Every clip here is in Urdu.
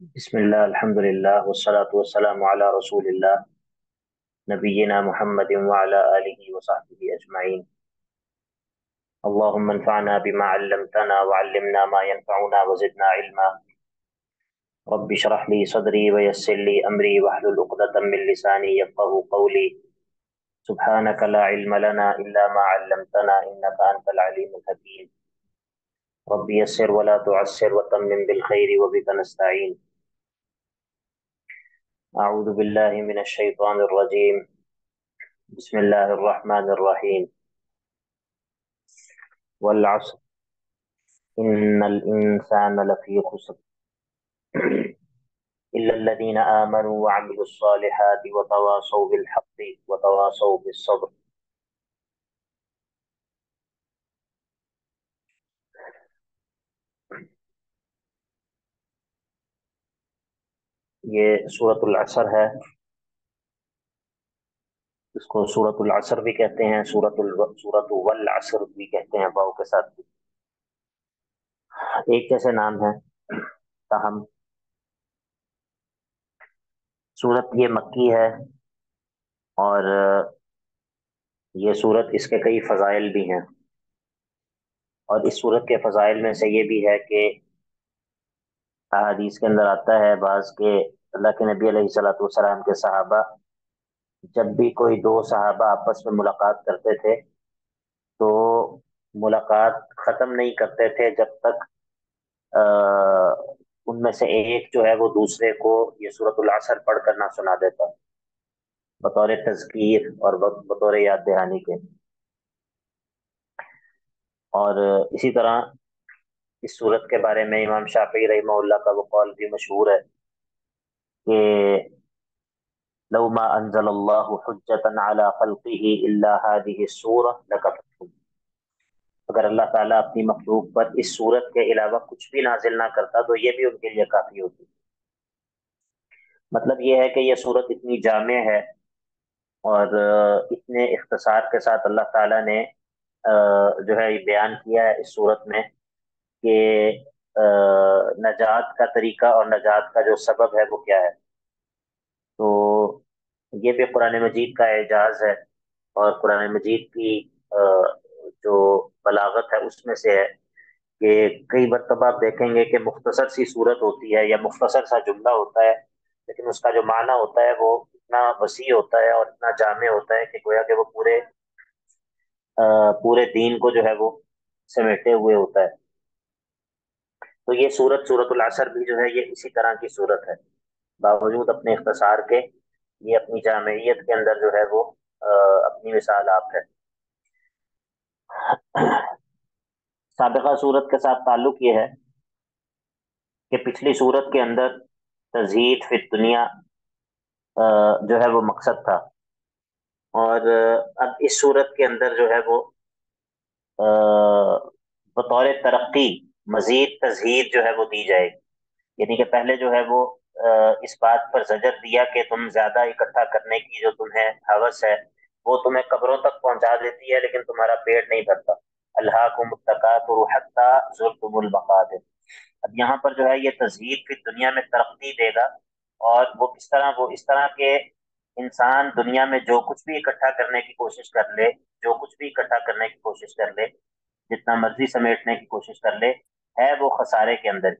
بسم الله الحمد لله والصلاة والسلام على رسول الله نبينا محمد وعلى آله وصحبه أجمعين. اللهم انفعنا بما علمتنا وعلمنا ما ينفعنا وزدنا علما. رب اشرح لي صدري ويسر لي أمري واحلل عقدة من لساني يفقهوا قولي. سبحانك لا علم لنا إلا ما علمتنا إنك أنت العليم الحكيم. رب يسر ولا تعسر وتمم بالخير وبك نستعين. أعوذ بالله من الشيطان الرجيم. بسم الله الرحمن الرحيم. والعصر إن الإنسان لفي خسر إلا الذين آمنوا وعملوا الصالحات وتواصوا بالحق وتواصوا بالصبر. یہ سورۃ العصر ہے. اس کو سورۃ العصر بھی کہتے ہیں، سورۃ والعصر بھی کہتے ہیں واو کے ساتھ بھی. ایک جیسے نام ہے، تاہم سورت یہ مکی ہے، اور یہ سورت اس کے کئی فضائل بھی ہیں. اور اس سورت کے فضائل میں سے یہ بھی ہے کہ احادیث کے اندر آتا ہے بعض کہ اللہ کے نبی علیہ الصلوۃ والسلام کے صحابہ جب بھی کوئی دو صحابہ آپس میں ملاقات کرتے تھے تو ملاقات ختم نہیں کرتے تھے جب تک آ, ان میں سے ایک جو ہے وہ دوسرے کو یہ سورۃ العصر پڑھ کر نہ سنا دیتا، بطور تذکیر اور بطور یاد دہانی کے. اور اسی طرح اس صورت کے بارے میں امام شافعی رحمہ اللہ کا وہ قول بھی مشہور ہے کہ لو ما انزل اللہ حجتا علی خلقه الا هذه السورة لکفتهم. اگر اللہ تعالیٰ اپنی مخلوق پر اس صورت کے علاوہ کچھ بھی نازل نہ کرتا تو یہ بھی ان کے لیے کافی ہوتی. مطلب یہ ہے کہ یہ صورت اتنی جامع ہے اور اتنے اختصار کے ساتھ اللہ تعالیٰ نے جو ہے یہ بیان کیا ہے اس صورت میں کہ نجات کا طریقہ اور نجات کا جو سبب ہے وہ کیا ہے. تو یہ بھی قرآن مجید کا اعجاز ہے، اور قرآن مجید کی جو بلاغت ہے اس میں سے ہے کہ کئی مرتبہ آپ دیکھیں گے کہ مختصر سی صورت ہوتی ہے یا مختصر سا جملہ ہوتا ہے، لیکن اس کا جو معنی ہوتا ہے وہ اتنا وسیع ہوتا ہے اور اتنا جامع ہوتا ہے کہ گویا کہ وہ پورے دین کو جو ہے وہ سمیٹے ہوئے ہوتا ہے. تو یہ سورت العصر بھی جو ہے یہ اسی طرح کی صورت ہے، باوجود اپنے اختصار کے یہ اپنی جامعیت کے اندر جو ہے وہ اپنی مثال آپ ہے. سابقہ صورت کے ساتھ تعلق یہ ہے کہ پچھلی صورت کے اندر تزہید فی دنیا جو ہے وہ مقصد تھا، اور اب اس صورت کے اندر جو ہے وہ بطور ترقی مزید تزہید جو ہے وہ دی جائے گی. یعنی کہ پہلے جو ہے وہ اس بات پر زجر دیا کہ تم زیادہ اکٹھا کرنے کی جو تمہیں ہوس ہے وہ تمہیں قبروں تک پہنچا دیتی ہے لیکن تمہارا پیٹ نہیں بھرتا. الہاکم التکاثر حتی زرتم المقابر. اب یہاں پر جو ہے یہ تزہید کی دنیا میں ترقی دے گا، اور وہ اس طرح کے انسان دنیا میں جو کچھ بھی اکٹھا کرنے کی کوشش کر لے، جو کچھ بھی اکٹھا کرنے کی کوشش کر لے، جتنا مرضی سمیٹنے کی کوشش کر لے، ہے وہ خسارے کے اندر،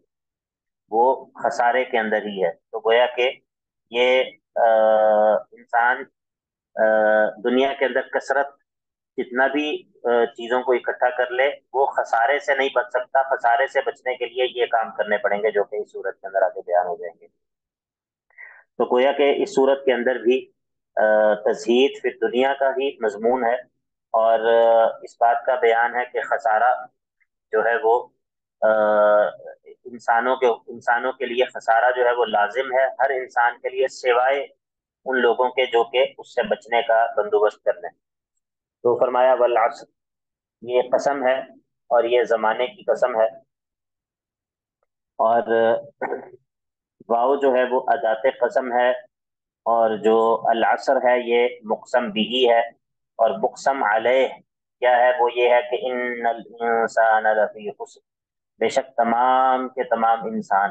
وہ خسارے کے اندر ہی ہے. تو گویا کہ یہ انسان دنیا کے اندر کثرت جتنا بھی چیزوں کو اکٹھا کر لے وہ خسارے سے نہیں بچ سکتا. خسارے سے بچنے کے لیے یہ کام کرنے پڑیں گے جو کہ اس صورت کے اندر آگے بیان ہو جائیں گے. تو گویا کہ اس صورت کے اندر بھی تزہید فی دنیا کا ہی مضمون ہے، اور اس بات کا بیان ہے کہ خسارہ جو ہے وہ انسانوں کے لیے خسارہ جو ہے وہ لازم ہے ہر انسان کے لیے، سوائے ان لوگوں کے جو کہ اس سے بچنے کا بندوبست کر لیں. تو فرمایا والعصر، یہ قسم ہے اور یہ زمانے کی قسم ہے. اور واو جو ہے وہ ادات قسم ہے، اور جو العصر ہے یہ مقسم بھی ہے. اور مقسم علیہ کیا ہے؟ وہ یہ ہے کہ ان الانسان لفی خسر، بے شک تمام کے تمام انسان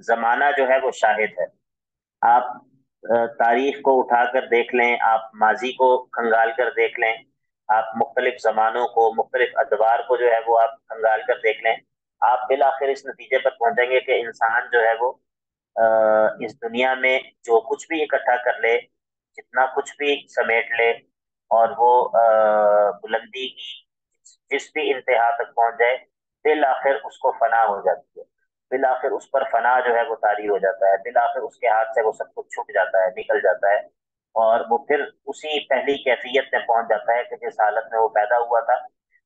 زمانہ جو ہے وہ شاہد ہے. آپ تاریخ کو اٹھا کر دیکھ لیں، آپ ماضی کو کھنگال کر دیکھ لیں، آپ مختلف زمانوں کو، مختلف ادوار کو جو ہے وہ آپ کھنگال کر دیکھ لیں، آپ بالآخر اس نتیجے پر پہنچیں گے کہ انسان جو ہے وہ اس دنیا میں جو کچھ بھی اکٹھا کر لے، جتنا کچھ بھی سمیٹ لے، اور وہ بلندی کی جس بھی انتہا تک پہنچ جائے، بالآخر اس کو فنا ہو جاتی ہے. بالآخر اس پر فنا جو ہے وہ طاری ہو جاتا ہے، بالآخر اس کے ہاتھ سے وہ سب کچھ چھوٹ جاتا ہے، نکل جاتا ہے، اور وہ پھر اسی پہلی کیفیت میں پہنچ جاتا ہے کہ جس حالت میں وہ پیدا ہوا تھا.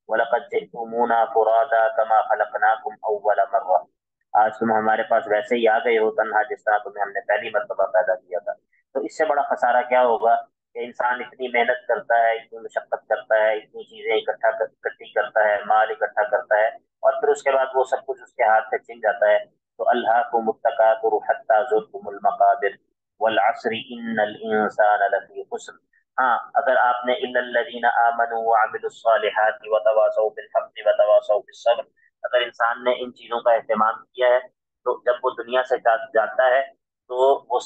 وَلَقَدْ جِئْتُمُونَا فُرَادَىٰ كَمَا خَلَقْنَاكُمْ أَوَّلَ مَرَّةٍ. آج تم ہمارے پاس ویسے ہی آ گئے ہو تنہا جس طرح تمہیں ہم نے پہلی مرتبہ پیدا کیا تھا. تو اس سے بڑا خسارہ کیا ہوگا کہ انسان اتنی محنت کرتا ہے، اتنی مشقت کرتا ہے، اتنی چیزیں اکٹھی کرتا ہے، مال اکٹھا کرتا ہے، اور پھر اس کے بعد وہ سب کچھ اس کے ہاتھ سے چھن جاتا ہے. تو اللہ کو متقاطر حتى زرتم المقابر والعصر ان الانسان لفی خسر. ہاں، اگر آپ نے الا الذین آمنوا وعملوا الصالحات وتواصوا بالحق وتواصوا بالصبر، اگر انسان نے ان چیزوں کا اہتمام کیا ہے تو جب وہ دنیا سے جاتا ہے تو وہ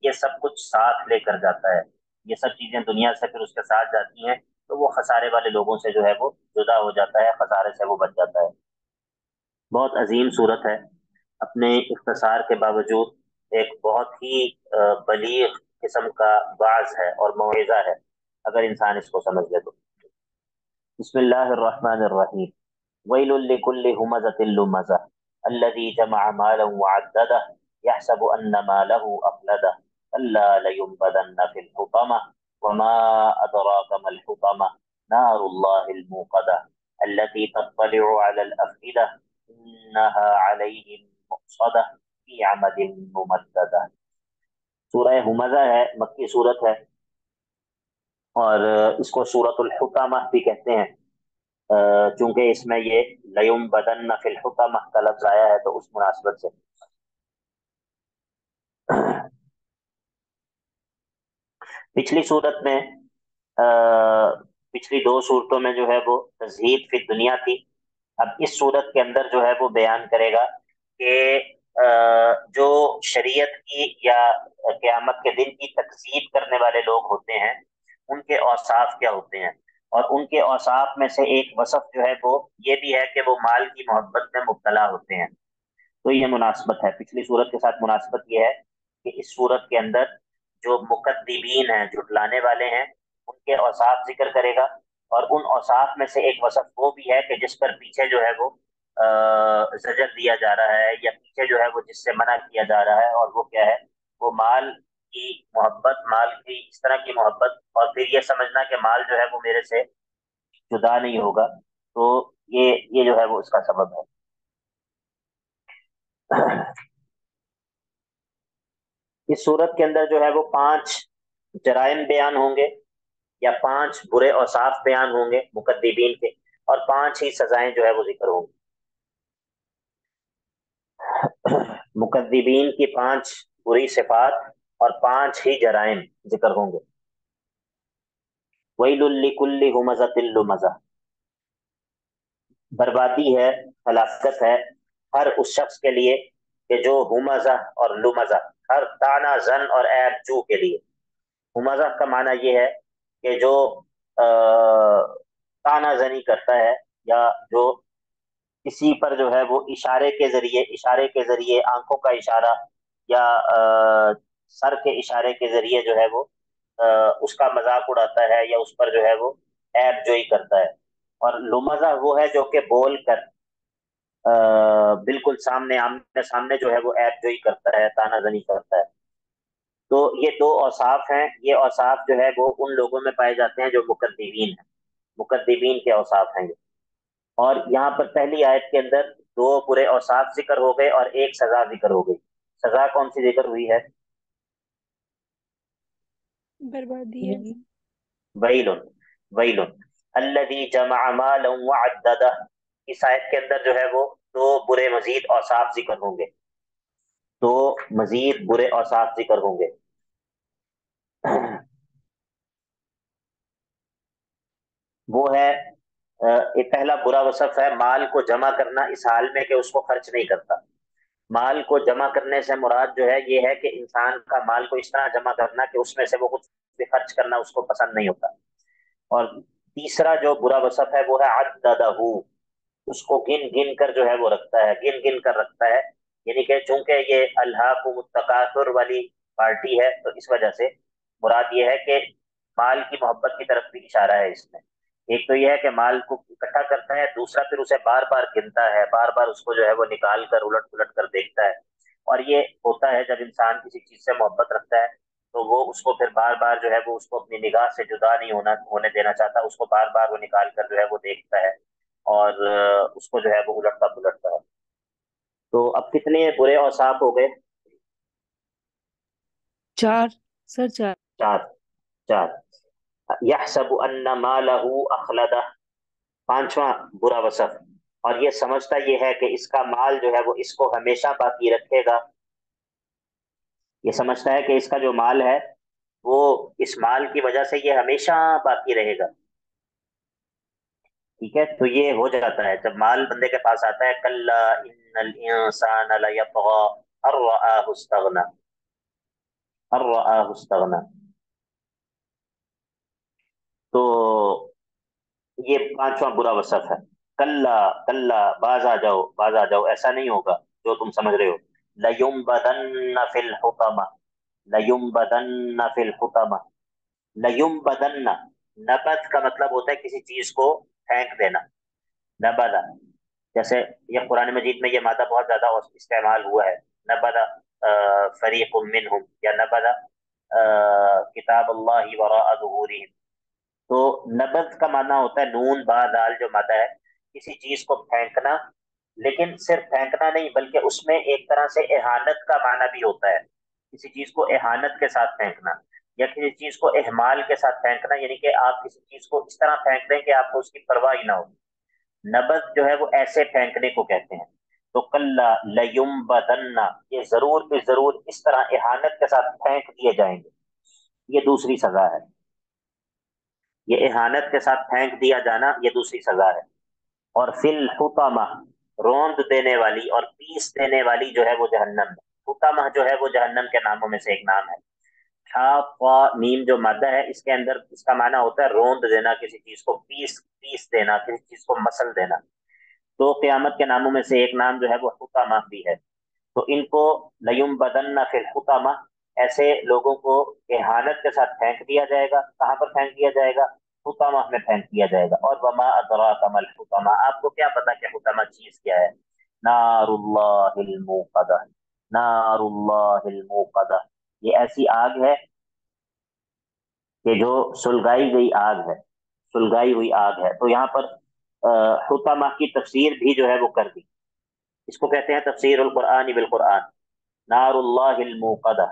یہ سب کچھ ساتھ لے کر جاتا ہے. یہ سب چیزیں دنیا سے پھر اس کے ساتھ جاتی ہیں تو وہ خسارے والے لوگوں سے جو ہے وہ جدا ہو جاتا ہے، خسارے سے وہ بچ جاتا ہے. بہت عظیم صورت ہے، اپنے اختصار کے باوجود ایک بہت ہی بلیغ قسم کا واعظ ہے اور موعظہ ہے اگر انسان اس کو سمجھ لے تو. بسم اللہ الرحمن الرحیم. ویل لکل ہمزۃ لمزہ الذی جمع مالا وعددہ یحسب ان مالہ اخلدہ کلا لینبذن فی الحطمہ وما ادراک ما الحطمہ نار اللہ الموقدہ التي تطلع على الافئدہ انها علیہم مؤصدہ فی عمد ممددہ. سورہ ہمزہ ہے، مکی سورت ہے، اور اس کو سورۃ الحطمہ بھی کہتے ہیں، چونکہ اس میں یہ لیوم بدن فی الحطمہ کا لفظ آیا ہے تو اس مناسبت سے. پچھلی صورت میں پچھلی دو صورتوں میں جو ہے وہ تزہید فی دنیا تھی. اب اس صورت کے اندر جو ہے وہ بیان کرے گا کہ جو شریعت کی یا قیامت کے دن کی تکذیب کرنے والے لوگ ہوتے ہیں ان کے اوصاف کیا ہوتے ہیں، اور ان کے اوصاف میں سے ایک وصف جو ہے وہ یہ بھی ہے کہ وہ مال کی محبت میں مبتلا ہوتے ہیں. تو یہ مناسبت ہے، پچھلی صورت کے ساتھ مناسبت یہ ہے کہ اس صورت کے اندر جو مکذبین ہیں، جھٹلانے والے ہیں، ان کے اوصاف ذکر کرے گا. اور ان اوصاف میں سے ایک وصف وہ بھی ہے کہ جس پر پیچھے جو ہے وہ زجر دیا جا رہا ہے، یا پیچھے جو ہے وہ جس سے منع کیا جا رہا ہے، اور وہ کیا ہے، وہ مال کی محبت، مال کی اس طرح کی محبت، اور پھر یہ سمجھنا کہ مال جو ہے وہ میرے سے جدا نہیں ہوگا. تو یہ جو ہے وہ اس کا سبب ہے. اس صورت کے اندر جو ہے وہ 5 جرائم بیان ہوں گے، یا 5 برے اوصاف بیان ہوں گے مکذبین کے، اور 5 ہی سزائیں جو ہے وہ ذکر ہوں گی. مکذبین کی 5 بری صفات اور 5 ہی جرائم ذکر ہوں گے. ویل لکل ہمزۃ لمزہ، بربادی ہے، ہلاکت ہے ہر اس شخص کے لیے کہ جو ہمزہ اور لمزہ، ہر تانا زن اور عیب جو کے لیے. ہمزہ کا معنی یہ ہے کہ جو تانا زنی کرتا ہے، یا جو کسی پر جو ہے وہ اشارے کے ذریعے آنکھوں کا اشارہ یا سر کے اشارے کے ذریعے جو ہے وہ اس کا مذاق اڑاتا ہے، یا اس پر جو ہے وہ عیب جوئی کرتا ہے. اور لمزہ وہ ہے جو کہ بول کر بالکل سامنے آمنے سامنے جو ہے وہ عیب جوئی کرتا ہے، تانا زنی کرتا ہے. تو یہ 2 اوصاف ہیں، یہ اوصاف جو ہے وہ ان لوگوں میں پائے جاتے ہیں جو مکذبین ہیں، مکذبین کے اوصاف ہیں یہ. اور یہاں پر پہلی آیت کے اندر 2 برے اوصاف ذکر ہو گئے اور ایک سزا ذکر ہو گئی. سزا کون سی ذکر ہوئی ہے؟ بربادی ہے. ویل، ویل الذی جمع مالا وعددہ. اس آیت کے اندر جو ہے وہ 2 برے مزید اوصاف ذکر ہوں گے، 2 مزید برے اوصاف ذکر ہوں گے. وہ ہے ایک پہلا برا وصف ہے مال کو جمع کرنا اس حال میں کہ اس کو خرچ نہیں کرتا. مال کو جمع کرنے سے مراد جو ہے یہ ہے کہ انسان کا مال کو اس طرح جمع کرنا کہ اس میں سے وہ کچھ بھی خرچ کرنا اس کو پسند نہیں ہوتا. اور تیسرا جو برا وصف ہے وہ ہے عددہ، اس کو گن گن کر جو ہے وہ رکھتا ہے، گن گن کر رکھتا ہے. یعنی کہ چونکہ یہ الہاکم التکاثر والی پارٹی ہے تو اس وجہ سے مراد یہ ہے کہ مال کی محبت کی طرف بھی اشارہ ہے اس میں. ایک تو یہ ہے کہ مال کو اکٹھا کرتا ہے، دوسرا پھر اسے بار بار گنتا ہے، بار بار اس کو جو ہے وہ نکال کر الٹ پلٹ کر دیکھتا ہے. اور یہ ہوتا ہے جب انسان کسی چیز سے محبت رکھتا ہے تو وہ اس کو پھر بار بار جو ہے وہ اس کو اپنی نگاہ سے جدا نہیں ہونے دینا چاہتا، اس کو بار بار وہ نکال کر جو ہے وہ دیکھتا ہے اور اس کو جو ہے وہ الٹتا پلٹتا ہے. تو اب کتنے برے اوصاف ہو گئے؟ چار سر، چار. چار. چار. یحسب ان مالہ اخلدہ، پانچواں برا وصف. اور یہ سمجھتا یہ ہے کہ اس کا مال جو ہے وہ اس کو ہمیشہ باقی رکھے گا. یہ سمجھتا ہے کہ اس کا جو مال ہے وہ اس مال کی وجہ سے یہ ہمیشہ باقی رہے گا. ٹھیک ہے، تو یہ ہو جاتا ہے جب مال بندے کے پاس آتا ہے. کلا ان الانسان لیطغی ان رآہ استغنی، ان رآہ استغنی. تو یہ پانچواں برا وصف ہے. کلا، کلا، باز آ جاؤ، باز آ جاؤ، ایسا نہیں ہوگا جو تم سمجھ رہے ہو. لیمبدن فی الحطمہ، لیمبدن فی الحطمہ. لیمبدن، نبت کا مطلب ہوتا ہے کسی چیز کو پھینک دینا. نبدا، جیسے یہ قرآن مجید میں یہ مادہ بہت زیادہ استعمال ہوا ہے. نبدا فریق منہم، یا نبدا کتاب اللہ وراء ظہورہم. تو نبض کا معنی ہوتا ہے نون با دال جو مادہ ہے، کسی چیز کو پھینکنا. لیکن صرف پھینکنا نہیں بلکہ اس میں ایک طرح سے اہانت کا معنی بھی ہوتا ہے. کسی چیز کو اہانت کے ساتھ پھینکنا یا کسی چیز کو اہمال کے ساتھ پھینکنا، یعنی کہ آپ کسی چیز کو اس طرح پھینک دیں کہ آپ کو اس کی پرواہ ہی نہ ہو. نبض جو ہے وہ ایسے پھینکنے کو کہتے ہیں. تو کلا لیمبدن، یہ ضرور بھی ضرور اس طرح اہانت کے ساتھ پھینک دیے جائیں گے. یہ دوسری سزا ہے. یہ اہانت کے ساتھ پھینک دیا جانا یہ دوسری سزا ہے. اور فی الحطمہ، روند دینے والی اور پیس دینے والی جو ہے وہ جہنم ہے. حطمہ جو ہے وہ جہنم کے ناموں میں سے ایک نام ہے. ٹھا قا میم جو مادہ ہے اس کے اندر اس کا معنی ہوتا ہے روند دینا، کسی چیز کو پیس پیس دینا، کسی چیز کو مسل دینا. تو قیامت کے ناموں میں سے ایک نام جو ہے وہ حطمہ بھی ہے. تو ان کو لیم بدن فی الحطمہ، ایسے لوگوں کو اہانت کے ساتھ پھینک دیا جائے گا. کہاں پر پھینک دیا جائے گا؟ حطمہ میں پھینک دیا جائے گا. اور وما ادراک ما الحطمہ، آپ کو کیا پتا کہ حطمہ چیز کیا ہے؟ نار اللہ الموقدہ، نار اللہ الموقدہ، یہ ایسی آگ ہے کہ جو سلگائی گئی آگ ہے، سلگائی ہوئی آگ ہے. تو یہاں پر حطمہ کی تفسیر بھی جو ہے وہ کر دی. اس کو کہتے ہیں تفسیر القرآن بالقرآن، نار اللہ الموقدہ.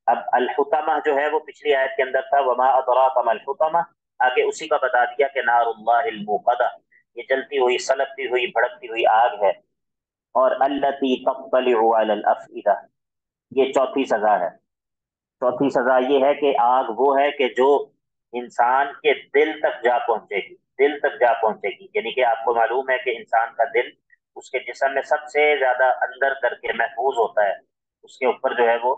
اب الحطمہ جو ہے وہ پچھلی آیت کے اندر تھا وما ادراک ما الحطمہ، آگے اسی کا بتا دیا کہ نار اللہ الموقدہ، یہ جلتی ہوئی سلگتی ہوئی بھڑکتی ہوئی آگ ہے. اور التی تطلع علی الافئدہ، یہ چوتھی سزا ہے. چوتھی سزا یہ ہے کہ آگ وہ ہے کہ جو انسان کے دل تک جا پہنچے گی، دل تک جا پہنچے گی. یعنی کہ آپ کو معلوم ہے کہ انسان کا دل اس کے جسم میں سب سے زیادہ اندر کر کے محفوظ ہوتا ہے. اس کے اوپر جو ہے وہ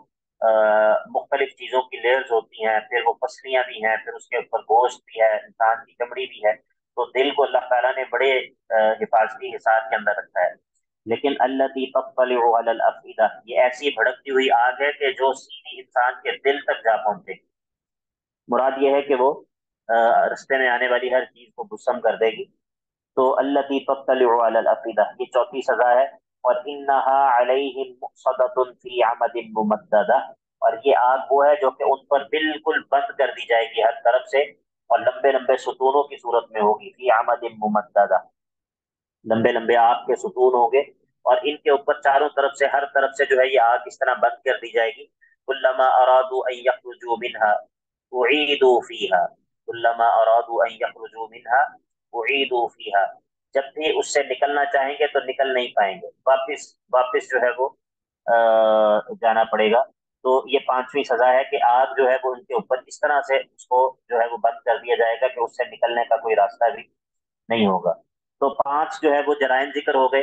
مختلف چیزوں کی لیئرز ہوتی ہیں، پھر وہ پسلیاں بھی ہیں، پھر اس کے اوپر گوشت بھی ہے، انسان کی چمڑی بھی ہے. تو دل کو اللہ تعالیٰ نے بڑے حفاظتی حساب کے اندر رکھا ہے. لیکن التی تطلع علی الافئدہ، یہ ایسی بھڑکتی ہوئی آگ ہے کہ جو سیدھی انسان کے دل تک جا پہنچے گی. مراد یہ ہے کہ وہ رستے میں آنے والی ہر چیز کو بسم کر دے گی. تو التی تطلع علی الافئدہ یہ چوتھی سزا ہے. اور انہا علیہم مؤصدۃ فی عمد ممددہ، اور یہ آگ وہ ہے جو کہ ان پر بالکل بند کر دی جائے گی ہر طرف سے، اور لمبے لمبے ستونوں کی صورت میں ہوگی. فی عمد ممددہ، لمبے لمبے آگ کے ستون ہوں گے اور ان کے اوپر چاروں طرف سے ہر طرف سے جو ہے یہ آگ اس طرح بند کر دی جائے گی. کلما ارادوا ان یخرجوا منها اعیدوا فیہا، کلما ارادوا ان یخرجوا منها اعیدوا فیہا، جب بھی اس سے نکلنا چاہیں گے تو نکل نہیں پائیں گے، واپس واپس جو ہے وہ جانا پڑے گا. تو یہ پانچویں سزا ہے کہ آگ جو ہے وہ ان کے اوپر اس طرح سے اس کو جو ہے وہ بند کر دیا جائے گا کہ اس سے نکلنے کا کوئی راستہ بھی نہیں ہوگا. تو پانچ جو ہے وہ جرائم ذکر ہو گئے.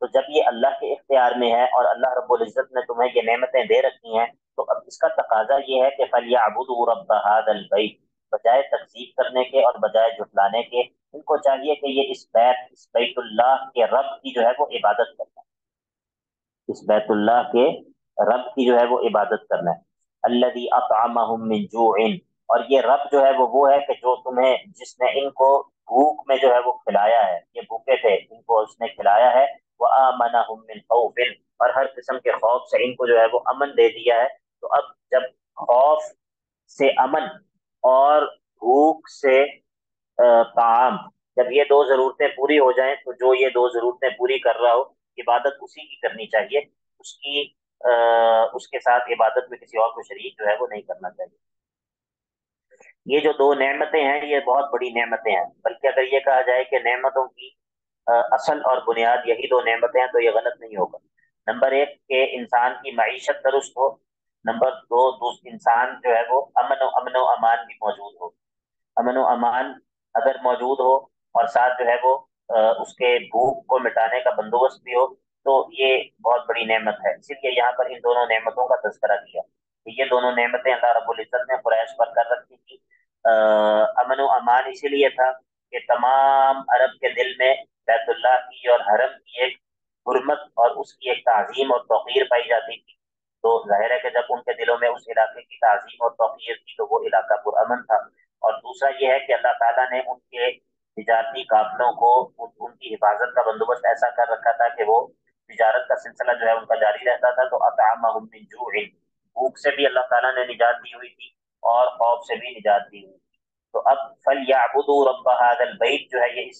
تو جب یہ اللہ کے اختیار میں ہے اور اللہ رب العزت نے تمہیں یہ نعمتیں دے رکھی ہیں، تو اب اس کا تقاضا یہ ہے کہ فَلْيَعْبُدُوا رَبَّ هَذَا الْبَيْتِ، بجائے تکذیب کرنے کے اور بجائے جھٹلانے کے ان کو چاہیے کہ یہ اس بیت اللہ کے رب کی جو ہے وہ عبادت کرنا ہے، اس بیت اللہ کے رب کی جو ہے وہ عبادت کرنا ہے۔ الذی اطعمہم من جوع، اور یہ رب جو ہے وہ ہے کہ جو تمہیں، جس نے ان کو بھوک میں جو ہے وہ کھلایا ہے، یہ بھوکے تھے ان کو اس نے کھلایا ہے، وآمنہم من خوف، اور ہر قسم کے خوف سے ان کو جو ہے وہ امن دے دیا ہے۔ تو اب جب خوف سے امن اور بھوک سے طعام، جب یہ دو ضرورتیں پوری ہو جائیں تو جو یہ دو ضرورتیں پوری کر رہا ہو عبادت اسی کی کرنی چاہیے، اس کی اس کے ساتھ عبادت میں کسی اور کو شریک جو ہے وہ نہیں کرنا چاہیے۔ یہ جو دو نعمتیں ہیں یہ بہت بڑی نعمتیں ہیں، بلکہ اگر یہ کہا جائے کہ نعمتوں کی اصل اور بنیاد یہی دو نعمتیں ہیں تو یہ غلط نہیں ہوگا۔ نمبر ایک کہ انسان کی معیشت درست ہو، نمبر دو انسان جو ہے وہ امن و امان بھی موجود ہو۔ امن و امان اگر موجود ہو اور ساتھ جو ہے وہ اس کے بھوک کو مٹانے کا بندوبست بھی ہو تو یہ بہت بڑی نعمت ہے۔ اسی لیے یہاں پر ان دونوں نعمتوں کا تذکرہ کیا کہ یہ دونوں نعمتیں اللہ رب العزت نے قریش پر کر رکھی تھی۔ امن و امان اسی لیے تھا کہ تمام عرب کے دل میں بیت اللہ کی اور حرم کی ایک حرمت اور اس کی ایک تعظیم اور توقیر پائی جاتی تھی، تو ظاہر ہے کہ جب ان کے دلوں میں اس علاقے کی تعظیم اور توقیر تھی تو وہ علاقہ پرامن تھا۔ اور دوسرا یہ ہے کہ اللہ تعالیٰ نے ان کے تجارتی قافلوں کو ان کی حفاظت کا بندوبست ایسا کر رکھا تھا کہ وہ تجارت کا سلسلہ جو ہے ان کا جاری رہتا تھا۔ تو اطعمہم من جوع، بھوک سے بھی اللہ تعالیٰ نے نجات دی ہوئی تھی اور خوف سے بھی نجات دی ہوئی تھی۔ تو اب فَلْيَعْبُدُوا رَبَّ هَذَا الْبَيْتِ جو ہے یہ اس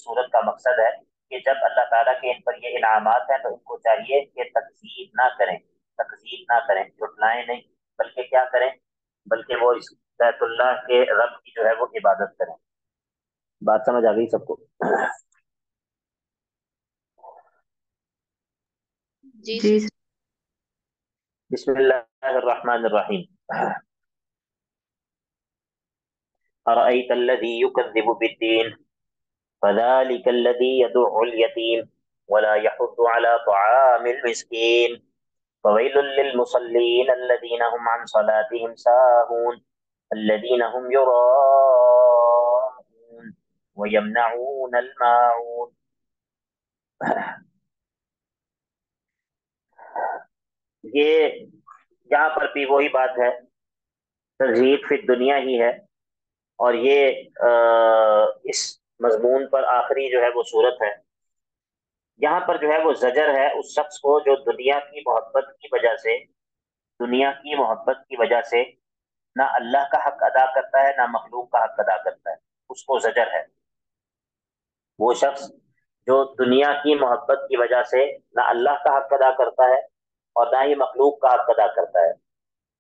صورت کا مقصد ہے کہ جب اللہ تعالیٰ کے ان پر یہ انعامات ہیں تو ان کو چاہیے کہ تکذیب نہ کریں، تکذیب نہ کریں، جھٹلائیں نہیں، بلکہ کیا کریں، بلکہ وہ اس بیت اللہ کے رب کی جو ہے وہ عبادت کریں۔ بات سمجھ آ گئی سب کو؟ جی جی سر۔ بسم اللہ الرحمن الرحیم۔ أرأيت الذي يكذب بالدين فذلك الذي يدع اليتيم ولا يحض على طعام المسكين فويل للمصلين الذين هم عن صلاتهم ساهون الذين هم يراءون ويمنعون الماعون۔ یہ یہاں پر بھی وہی بات ہے، تزہید فی دنیا ہی ہے، اور یہ اس مضمون پر آخری جو ہے وہ صورت ہے۔ یہاں پر جو ہے وہ زجر ہے اس شخص کو جو دنیا کی محبت کی وجہ سے، دنیا کی محبت کی وجہ سے نہ اللہ کا حق ادا کرتا ہے نہ مخلوق کا حق ادا کرتا ہے، اس کو زجر ہے۔ وہ شخص جو دنیا کی محبت کی وجہ سے نہ اللہ کا حق ادا کرتا ہے اور نہ ہی مخلوق کا حق ادا کرتا ہے،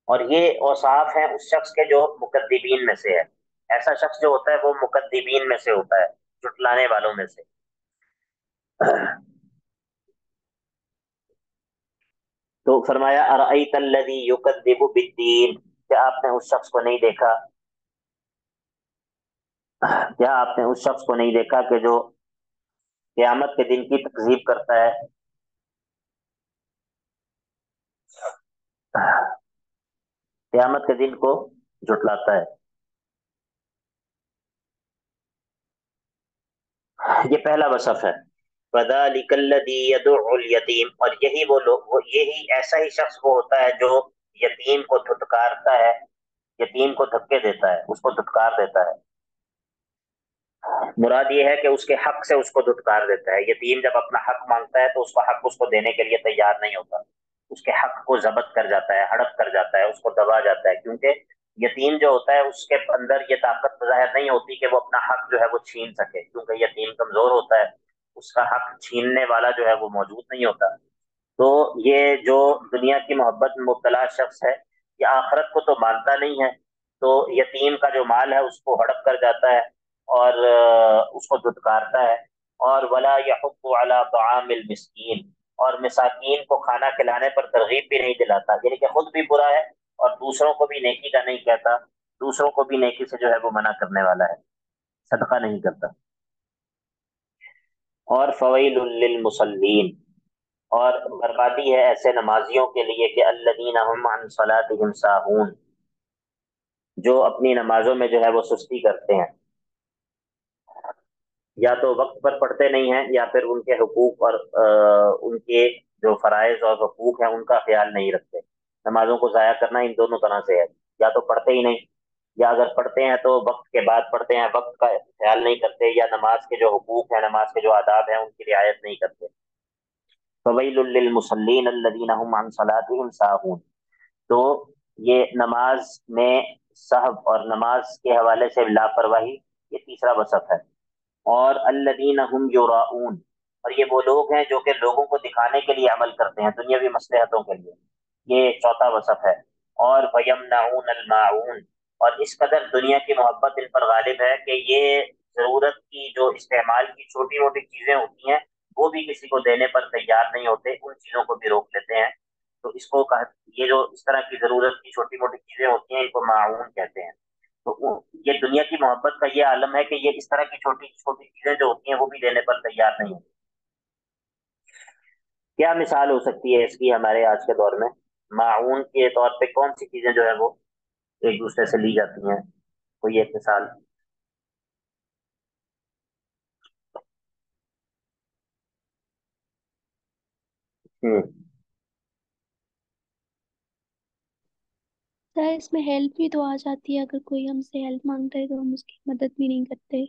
اور یہ اوصاف ہیں اس شخص کے جو مکذبین میں سے ہے۔ ایسا شخص جو ہوتا ہے وہ مکذبین میں سے ہوتا ہے، جھٹلانے والوں میں سے۔ تو فرمایا ارأیت الذی یکذب بالدین، کیا آپ نے اس شخص کو نہیں دیکھا، کیا آپ نے اس شخص کو نہیں دیکھا کہ جو قیامت کے دن کی تکذیب کرتا ہے؟ قیامت کے دن کو جھٹلاتا ہے۔ یہ پہلا وصف ہے، فَذَلِكَ الَّذِي يَدُعُّ الْيَتِيمَ، اور یہی وہ لوگ، یہی ایسا ہی شخص وہ ہوتا ہے جو یتیم کو دھتکارتا ہے، یتیم کو دھکے دیتا ہے، اس کو دھتکار دیتا ہے۔ مراد یہ ہے کہ اس کے حق سے اس کو دھتکار دیتا ہے۔ یتیم جب اپنا حق مانگتا ہے تو اس کا حق اس کو دینے کے لیے تیار نہیں ہوتا، اس کے حق کو ضبط کر جاتا ہے، ہڑپ کر جاتا ہے، اس کو دبا جاتا ہے، کیونکہ یتیم جو ہوتا ہے اس کے اندر یہ طاقت ظاہر نہیں ہوتی کہ وہ اپنا حق جو ہے وہ چھین سکے، کیونکہ یتیم کمزور ہوتا ہے، اس کا حق چھیننے والا جو ہے وہ موجود نہیں ہوتا۔ تو یہ جو دنیا کی محبت میں مبتلا شخص ہے یہ آخرت کو تو مانتا نہیں ہے، تو یتیم کا جو مال ہے اس کو ہڑپ کر جاتا ہے اور اس کو دھتکارتا ہے، اور ولا یحض علی طعام المسکین، اور مساکین کو کھانا کھلانے پر ترغیب بھی نہیں دلاتا، یعنی کہ خود بھی برا ہے اور دوسروں کو بھی نیکی کا نہیں کہتا، دوسروں کو بھی نیکی سے جو ہے وہ منع کرنے والا ہے، صدقہ نہیں کرتا۔ اور فویل للمصلین، اور بربادی ہے ایسے نمازیوں کے لیے کہ الذین هم عن صلاتهم ساہون، جو اپنی نمازوں میں جو ہے وہ سستی کرتے ہیں، یا تو وقت پر پڑھتے نہیں ہیں، یا پھر ان کے حقوق اور ان کے جو فرائض اور حقوق ہیں ان کا خیال نہیں رکھتے۔ نمازوں کو ضائع کرنا ان دونوں طرح سے ہے، یا تو پڑھتے ہی نہیں، یا اگر پڑھتے ہیں تو وقت کے بعد پڑھتے ہیں، وقت کا خیال نہیں کرتے، یا نماز کے جو حقوق ہیں، نماز کے جو آداب ہیں ان کی رعایت نہیں کرتے۔ فویل للمصلین الذین هم عن صلاتهم ساہون، تو یہ نماز میں سہو اور نماز کے حوالے سے لاپرواہی، یہ تیسرا وصف ہے۔ اور الذین هم یراؤون، اور یہ وہ لوگ ہیں جو کہ لوگوں کو دکھانے کے لیے عمل کرتے ہیں، دنیاوی مصلحتوں کے لیے، یہ چوتھا وصف ہے۔ اور ویمنعون الماعون، اور اس قدر دنیا کی محبت ان پر غالب ہے کہ یہ ضرورت کی جو استعمال کی چھوٹی موٹی چیزیں ہوتی ہیں وہ بھی کسی کو دینے پر تیار نہیں ہوتے، ان چیزوں کو بھی روک لیتے ہیں۔ تو اس کو یہ جو اس طرح کی ضرورت کی چھوٹی موٹی چیزیں ہوتی ہیں ان کو معاون کہتے ہیں۔ تو یہ دنیا کی محبت کا یہ عالم ہے کہ یہ اس طرح کی چھوٹی چھوٹی چیزیں جو ہوتی ہیں وہ بھی دینے پر تیار نہیں ہوتی۔ کیا مثال ہو سکتی ہے اس کی ہمارے آج کے دور میں؟ معاون کے طور پہ کون سی چیزیں جو ہے وہ ایک دوسرے سے لی جاتی ہیں؟ کوئی ایک مثال؟ ہوں سر اس میں ہیلپ بھی تو آ جاتی ہے، اگر کوئی ہم سے ہیلپ مانگتا ہے تو ہم اس کی مدد بھی نہیں کرتے۔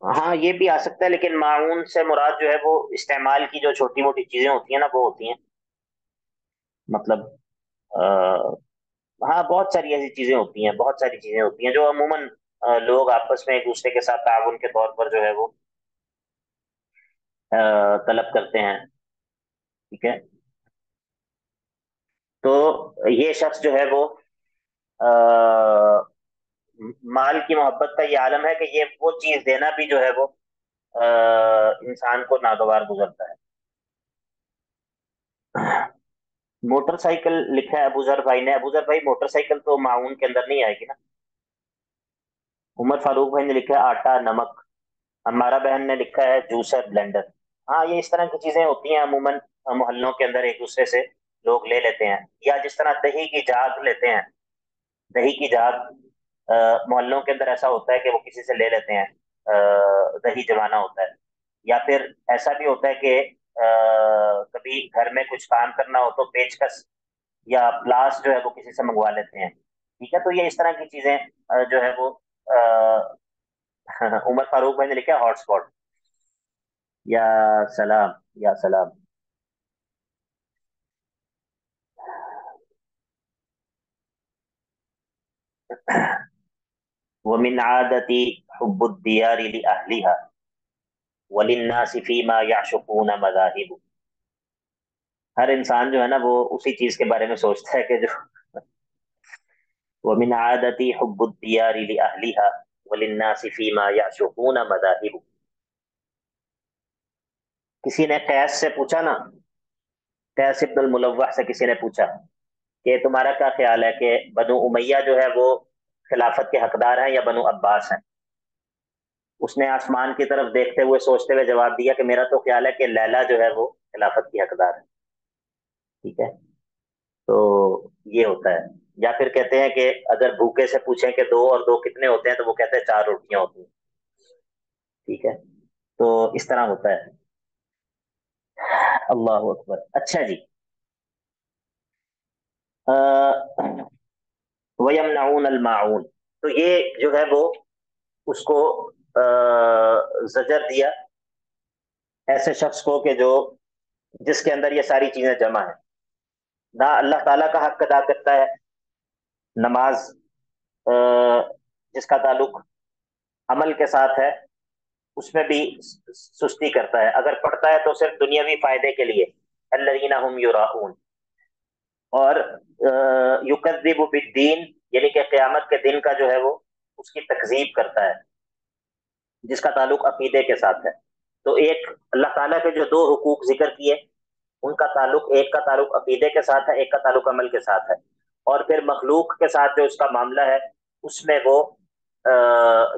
ہاں یہ بھی آ سکتا ہے، لیکن معاون سے مراد جو ہے وہ استعمال کی جو چھوٹی موٹی چیزیں ہوتی ہیں نا وہ ہوتی ہیں، مطلب ہاں بہت ساری ایسی چیزیں ہوتی ہیں، بہت ساری چیزیں ہوتی ہیں جو عموماً لوگ آپس میں ایک دوسرے کے ساتھ تعاون کے طور پر جو ہے وہ طلب کرتے ہیں، ٹھیک ہے؟ تو یہ شخص جو ہے وہ مال کی محبت کا یہ عالم ہے کہ یہ وہ چیز دینا بھی جو ہے وہ انسان کو ناگوار گزرتا ہے۔ موٹر سائیکل لکھا ہے ابو ذر بھائی نے۔ ابو ذر بھائی موٹر سائیکل تو معاون کے اندر نہیں آئے گی نا؟ عمر فاروق بھائی نے لکھا ہے آٹا نمک۔ ہمارا بہن نے لکھا ہے جوسر بلینڈر۔ ہاں یہ اس طرح کی چیزیں ہوتی ہیں عموماً محلوں کے اندر ایک دوسرے سے لوگ لے لیتے ہیں، یا جس طرح دہی کی جھاگ لیتے ہیں، دہی کی جھاگ محلوں کے اندر ایسا ہوتا ہے کہ وہ کسی سے لے لیتے ہیں، دہی جمانا ہوتا ہے۔ یا پھر ایسا بھی ہوتا ہے کہ کبھی گھر میں کچھ کام کرنا ہو تو پیچکس یا پلاس جو ہے وہ کسی سے منگوا لیتے ہیں، ٹھیک ہے؟ تو یہ اس طرح کی چیزیں جو ہے وہ عمر فاروق بھائی نے لکھا ہے ہاٹ اسپاٹ۔ یا سلام، یا سلام۔ ومن عادتی حب الدیار لأہلها وللناس فيما يعشقون مذاہب۔ ہر انسان جو ہے نا وہ اسی چیز کے بارے میں سوچتا ہے کہ جو ومن عادتی حب الدیار لأہلها وللناس فيما يعشقون مذاہب۔ کسی نے قیس سے پوچھا نا، قیس ابن الملوح سے کسی نے پوچھا کہ تمہارا کیا خیال ہے کہ بنو امیہ جو ہے وہ خلافت کے حقدار ہیں یا بنو عباس ہیں؟ اس نے آسمان کی طرف دیکھتے ہوئے سوچتے ہوئے جواب دیا کہ میرا تو خیال ہے کہ لیلا جو ہے وہ خلافت کی حقدار ہے، ٹھیک ہے؟ تو یہ ہوتا ہے۔ یا پھر کہتے ہیں کہ اگر بھوکے سے پوچھیں کہ دو اور دو کتنے ہوتے ہیں تو وہ کہتے ہیں چار روٹیاں ہوتی ہیں، ٹھیک ہے؟ تو اس طرح ہوتا ہے۔ اللہ اکبر۔ اچھا جی، وَيَمْنَعُونَ الْمَاعُونَ، تو یہ جو ہے وہ اس کو زجر دیا ایسے شخص کو کہ جو جس کے اندر یہ ساری چیزیں جمع ہیں، نہ اللہ تعالیٰ کا حق ادا کرتا ہے، نماز جس کا تعلق عمل کے ساتھ ہے اس میں بھی سستی کرتا ہے، اگر پڑھتا ہے تو صرف دنیاوی فائدے کے لیے، الذین هم یراؤون، اور یکذب بالدین، یعنی کہ قیامت کے دن کا جو ہے وہ اس کی تکذیب کرتا ہے جس کا تعلق عقیدے کے ساتھ ہے۔ تو ایک اللہ تعالیٰ کے جو دو حقوق ذکر کیے ان کا تعلق، ایک کا تعلق عقیدے کے ساتھ ہے، ایک کا تعلق عمل کے ساتھ ہے، اور پھر مخلوق کے ساتھ جو اس کا معاملہ ہے اس میں وہ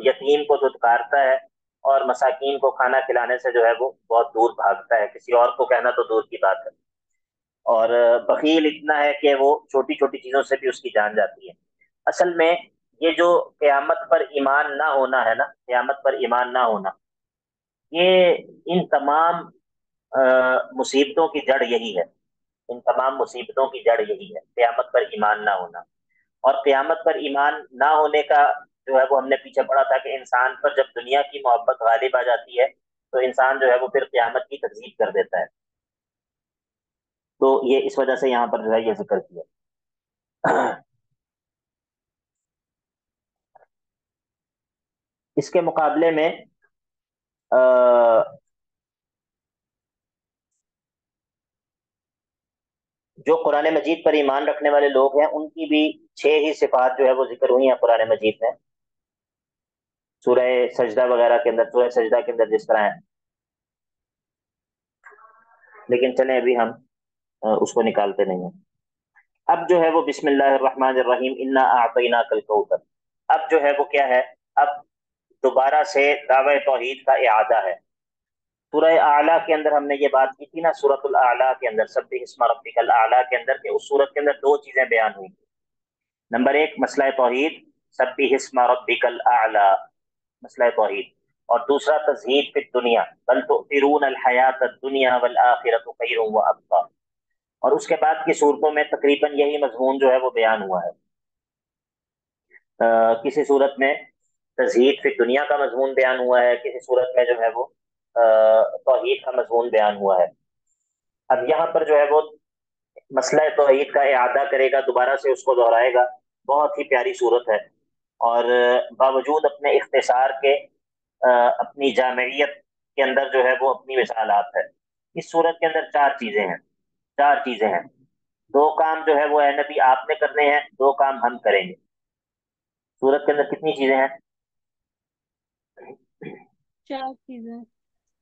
یتیم کو دھتکارتا ہے، اور مساکین کو کھانا کھلانے سے جو ہے وہ بہت دور بھاگتا ہے، کسی اور کو کہنا تو دور کی بات ہے۔ اور بخیل اتنا ہے کہ وہ چھوٹی چھوٹی چیزوں سے بھی اس کی جان جاتی ہے۔ اصل میں یہ جو قیامت پر ایمان نہ ہونا ہے نا، قیامت پر ایمان نہ ہونا، یہ ان تمام مصیبتوں کی جڑ یہی ہے، ان تمام مصیبتوں کی جڑ یہی ہے، قیامت پر ایمان نہ ہونا۔ اور قیامت پر ایمان نہ ہونے کا جو ہے وہ ہم نے پیچھے پڑھا تھا کہ انسان پر جب دنیا کی محبت غالب آ جاتی ہے تو انسان جو ہے وہ پھر قیامت کی تکذیب کر دیتا ہے۔ تو یہ اس وجہ سے یہاں پر جو ہے یہ ذکر کیا۔ اس کے مقابلے میں جو قرآن مجید پر ایمان رکھنے والے لوگ ہیں ان کی بھی 6 ہی صفات جو ہے وہ ذکر ہوئی ہیں قرآن مجید میں، سورہ سجدہ وغیرہ کے اندر، سورہ سجدہ کے اندر جس طرح ہے۔ لیکن چلیں ابھی ہم اس کو نکالتے نہیں ہیں۔ اب جو ہے وہ بسم اللہ الرحمن الرحیم انا اعطیناک الکوثر، اب جو ہے وہ کیا ہے، اب دوبارہ سے دعوی توحید کا اعادہ ہے۔ سورہ اعلیٰ کے اندر ہم نے یہ بات کی تھی نا، سورۃ الاعلیٰ کے اندر، سبح اسم ربک الاعلیٰ کے اندر، کہ اس سورت کے اندر 2 چیزیں بیان ہوئی تھی۔ نمبر 1 مسئلہ توحید، سبح اسم ربک الاعلیٰ، مسئلہ توحید، اور دوسرا تزہید فی الدنیا، بل تؤثرون الحیات الدنیا والآخرۃ خیر وابقیٰ۔ اور اس کے بعد کی صورتوں میں تقریباً یہی مضمون جو ہے وہ بیان ہوا ہے۔ کسی صورت میں تزہید فی دنیا کا مضمون بیان ہوا ہے، کسی صورت میں جو ہے وہ توحید کا مضمون بیان ہوا ہے۔ اب یہاں پر جو ہے وہ مسئلہ توحید کا اعادہ کرے گا، دوبارہ سے اس کو دہرائے گا۔ بہت ہی پیاری صورت ہے، اور باوجود اپنے اختصار کے اپنی جامعیت کے اندر جو ہے وہ اپنی مثالات ہے۔ اس صورت کے اندر 4 چیزیں ہیں، 4 چیزیں ہیں۔ 2 کام جو ہے وہ اے نبی آپ نے کرنے ہیں، 2 کام ہم کریں گے۔ صورت کے اندر کتنی چیزیں ہیں؟ 4 چیزیں۔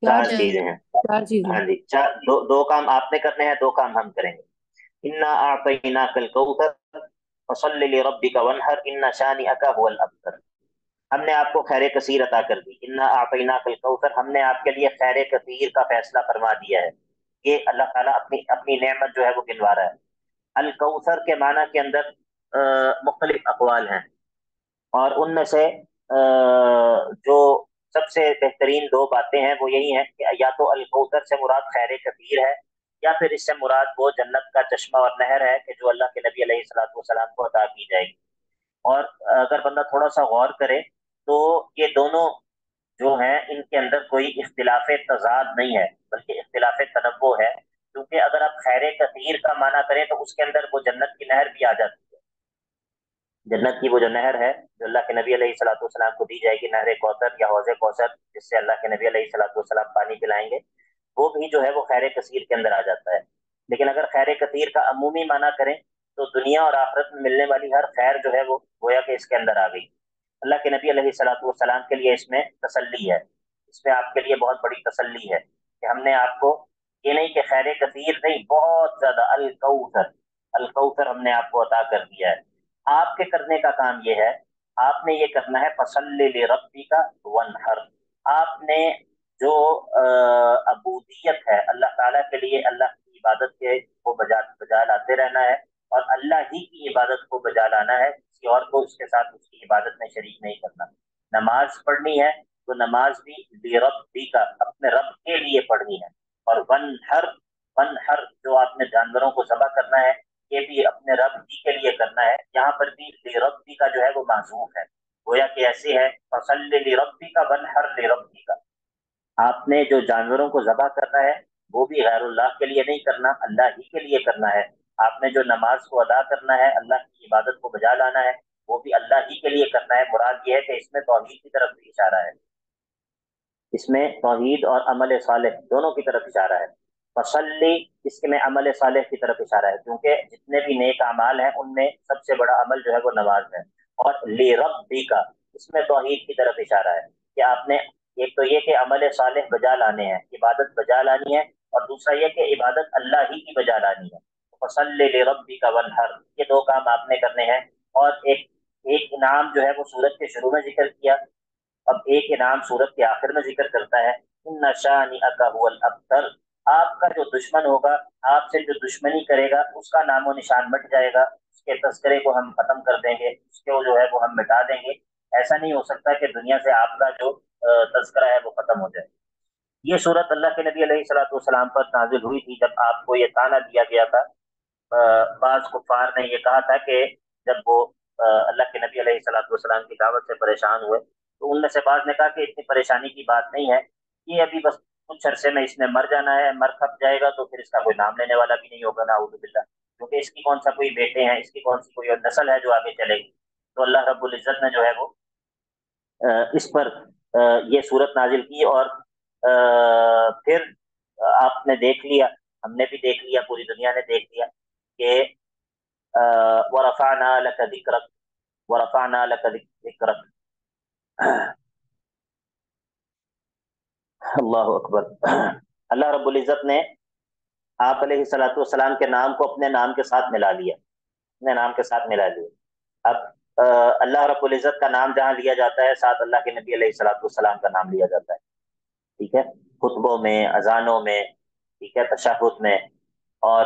چار 4 چیزیں ہیں۔ چار چیزیں۔ ہاں جی، دو کام آپ نے کرنے ہیں، 2 کام ہم کریں گے۔ انا اعطیناک الکوثر فصل لربک وانحر ان شانئک هو الابتر، ہم نے آپ کو خیر کثیر عطا کر دی۔ انا اعطیناک الکوثر، ہم نے آپ کے لیے خیر کثیر کا فیصلہ فرما دیا ہے۔ یہ اللہ تعالیٰ اپنی اپنی نعمت جو ہے وہ گنوا رہا ہے۔ الکوثر کے معنی کے اندر مختلف اقوال ہیں، اور ان میں سے جو سب سے بہترین 2 باتیں ہیں وہ یہی ہیں کہ یا تو الکوثر سے مراد خیر کثیر ہے، یا پھر اس سے مراد وہ جنت کا چشمہ اور نہر ہے کہ جو اللہ کے نبی علیہ الصلوۃ والسلام کو عطا کی جائے گی۔ اور اگر بندہ تھوڑا سا غور کرے تو یہ دونوں جو ہیں ان کے اندر کوئی اختلاف تضاد نہیں ہے، بلکہ اختلاف تنوع ہے، کیونکہ اگر آپ خیر کثیر کا معنی کریں تو اس کے اندر وہ جنت کی نہر بھی آ جاتی ہے۔ جنت کی وہ جو نہر ہے جو اللہ کے نبی علیہ الصلوۃ والسلام کو دی جائے گی، نہر کوثر یا حوض کوثر، جس سے اللہ کے نبی علیہ الصلوۃ والسلام پانی پلائیں گے، وہ بھی جو ہے وہ خیر کثیر کے اندر آ جاتا ہے۔ لیکن اگر خیر کثیر کا عمومی معنی کریں تو دنیا اور آخرت میں ملنے والی ہر خیر جو ہے وہ گویا کہ اس کے اندر آ گئی۔ اللہ کے نبی علیہ الصلوۃ والسلام کے لیے اس میں تسلی ہے، اس میں آپ کے لیے بہت بڑی تسلی ہے کہ ہم نے آپ کو یہ نہیں کہ خیر کثیر نہیں، بہت زیادہ الکوثر، الکوثر ہم نے آپ کو عطا کر دیا ہے۔ آپ کے کرنے کا کام یہ ہے، آپ نے یہ کرنا ہے فصلی لربک وانحر، آپ نے جو عبودیت ہے اللہ تعالیٰ کے لیے، اللہ کی عبادت کے کو بجا لاتے رہنا ہے، اور اللہ ہی کی عبادت کو بجا لانا ہے، کسی اور کو اس کے ساتھ اس کی عبادت میں شریک نہیں کرنا۔ نماز پڑھنی ہے تو نماز بھی لربک، اپنے رب کے لیے پڑھنی ہے۔ اور ونحر، ونحر جو آپ نے جانوروں کو ذبح کرنا ہے یہ بھی اپنے رب ہی کے لیے کرنا ہے۔ یہاں پر بھی لربک کا جو ہے وہ معذوف ہے، گویا کہ ایسے ہے فصل لربک ونحر لربک، آپ نے جو جانوروں کو ذبح کرنا ہے وہ بھی غیر اللہ کے لیے نہیں کرنا، اللہ ہی کے لیے کرنا ہے۔ آپ نے جو نماز کو ادا کرنا ہے، اللہ کی عبادت کو بجا لانا ہے، وہ بھی اللہ ہی کے لیے کرنا ہے۔ مراد یہ ہے کہ اس میں توحید کی طرف بھی اشارہ ہے، اس میں توحید اور عمل صالح دونوں کی طرف اشارہ ہے۔ فصلی، اس میں عمل صالح کی طرف اشارہ ہے، کیونکہ جتنے بھی نیک اعمال ہیں ان میں سب سے بڑا عمل جو ہے وہ نماز ہے۔ اور لربک، اس میں توحید کی طرف اشارہ ہے کہ آپ نے ایک تو یہ کہ عمل صالح بجا لانے ہیں، عبادت بجا لانی ہے، اور دوسرا یہ کہ عبادت اللہ ہی کی بجا لانی ہے۔ فصلی لربک وانحر، یہ 2 کام آپ نے کرنے ہیں۔ اور ایک انعام جو ہے وہ سورت کے شروع میں ذکر کیا، اب ایک انعام سورت کے آخر میں ذکر کرتا ہے، ان شانئک هو الابتر، آپ کا جو دشمن ہوگا، آپ سے جو دشمنی کرے گا، اس کا نام و نشان مٹ جائے گا، اس کے تذکرے کو ہم ختم کر دیں گے، اس کو جو ہے وہ ہم مٹا دیں گے۔ ایسا نہیں ہو سکتا کہ دنیا سے آپ کا جو تذکرہ ہے وہ ختم ہو جائے۔ یہ صورت اللہ کے نبی علیہ الصلوۃ والسلام پر نازل ہوئی تھی جب آپ کو یہ تانا دیا گیا تھا۔ بعض کفار نے یہ کہا تھا کہ جب وہ اللہ کے نبی علیہ الصلوۃ والسلام کی دعوت سے پریشان ہوئے تو ان میں سے بعض نے کہا کہ اتنی پریشانی کی بات نہیں ہے، یہ ابھی بس کچھ عرصے میں اس نے مر جانا ہے، مر کھپ جائے گا تو پھر اس کا کوئی نام لینے والا بھی نہیں ہوگا، نعوذ باللہ، کیونکہ اس کی کون سا کوئی بیٹے ہیں، اس کی کون سی کوئی نسل ہے جو آگے چلے گی۔ تو اللہ رب العزت نے جو ہے وہ اس پر یہ صورت نازل کی، اور پھر آپ نے دیکھ لیا، ہم نے بھی دیکھ لیا، پوری دنیا نے دیکھ لیا کہ وَرَفَعْنَا لَكَ ذِكْرَكَ وَرَفَعْنَا لَكَ ذِكْرَكَ۔ اللہ اکبر۔ اللہ رب العزت نے آپ علیہ الصلوۃ والسلام کے نام کو اپنے نام کے ساتھ ملا لیا، اپنے نام کے ساتھ ملا لیا۔ اب اللہ رب العزت کا نام جہاں لیا جاتا ہے، ساتھ اللہ کے نبی علیہ الصلوۃ والسلام کا نام لیا جاتا ہے، ٹھیک ہے، خطبوں میں، اذانوں میں، ٹھیک ہے، تشہد میں۔ اور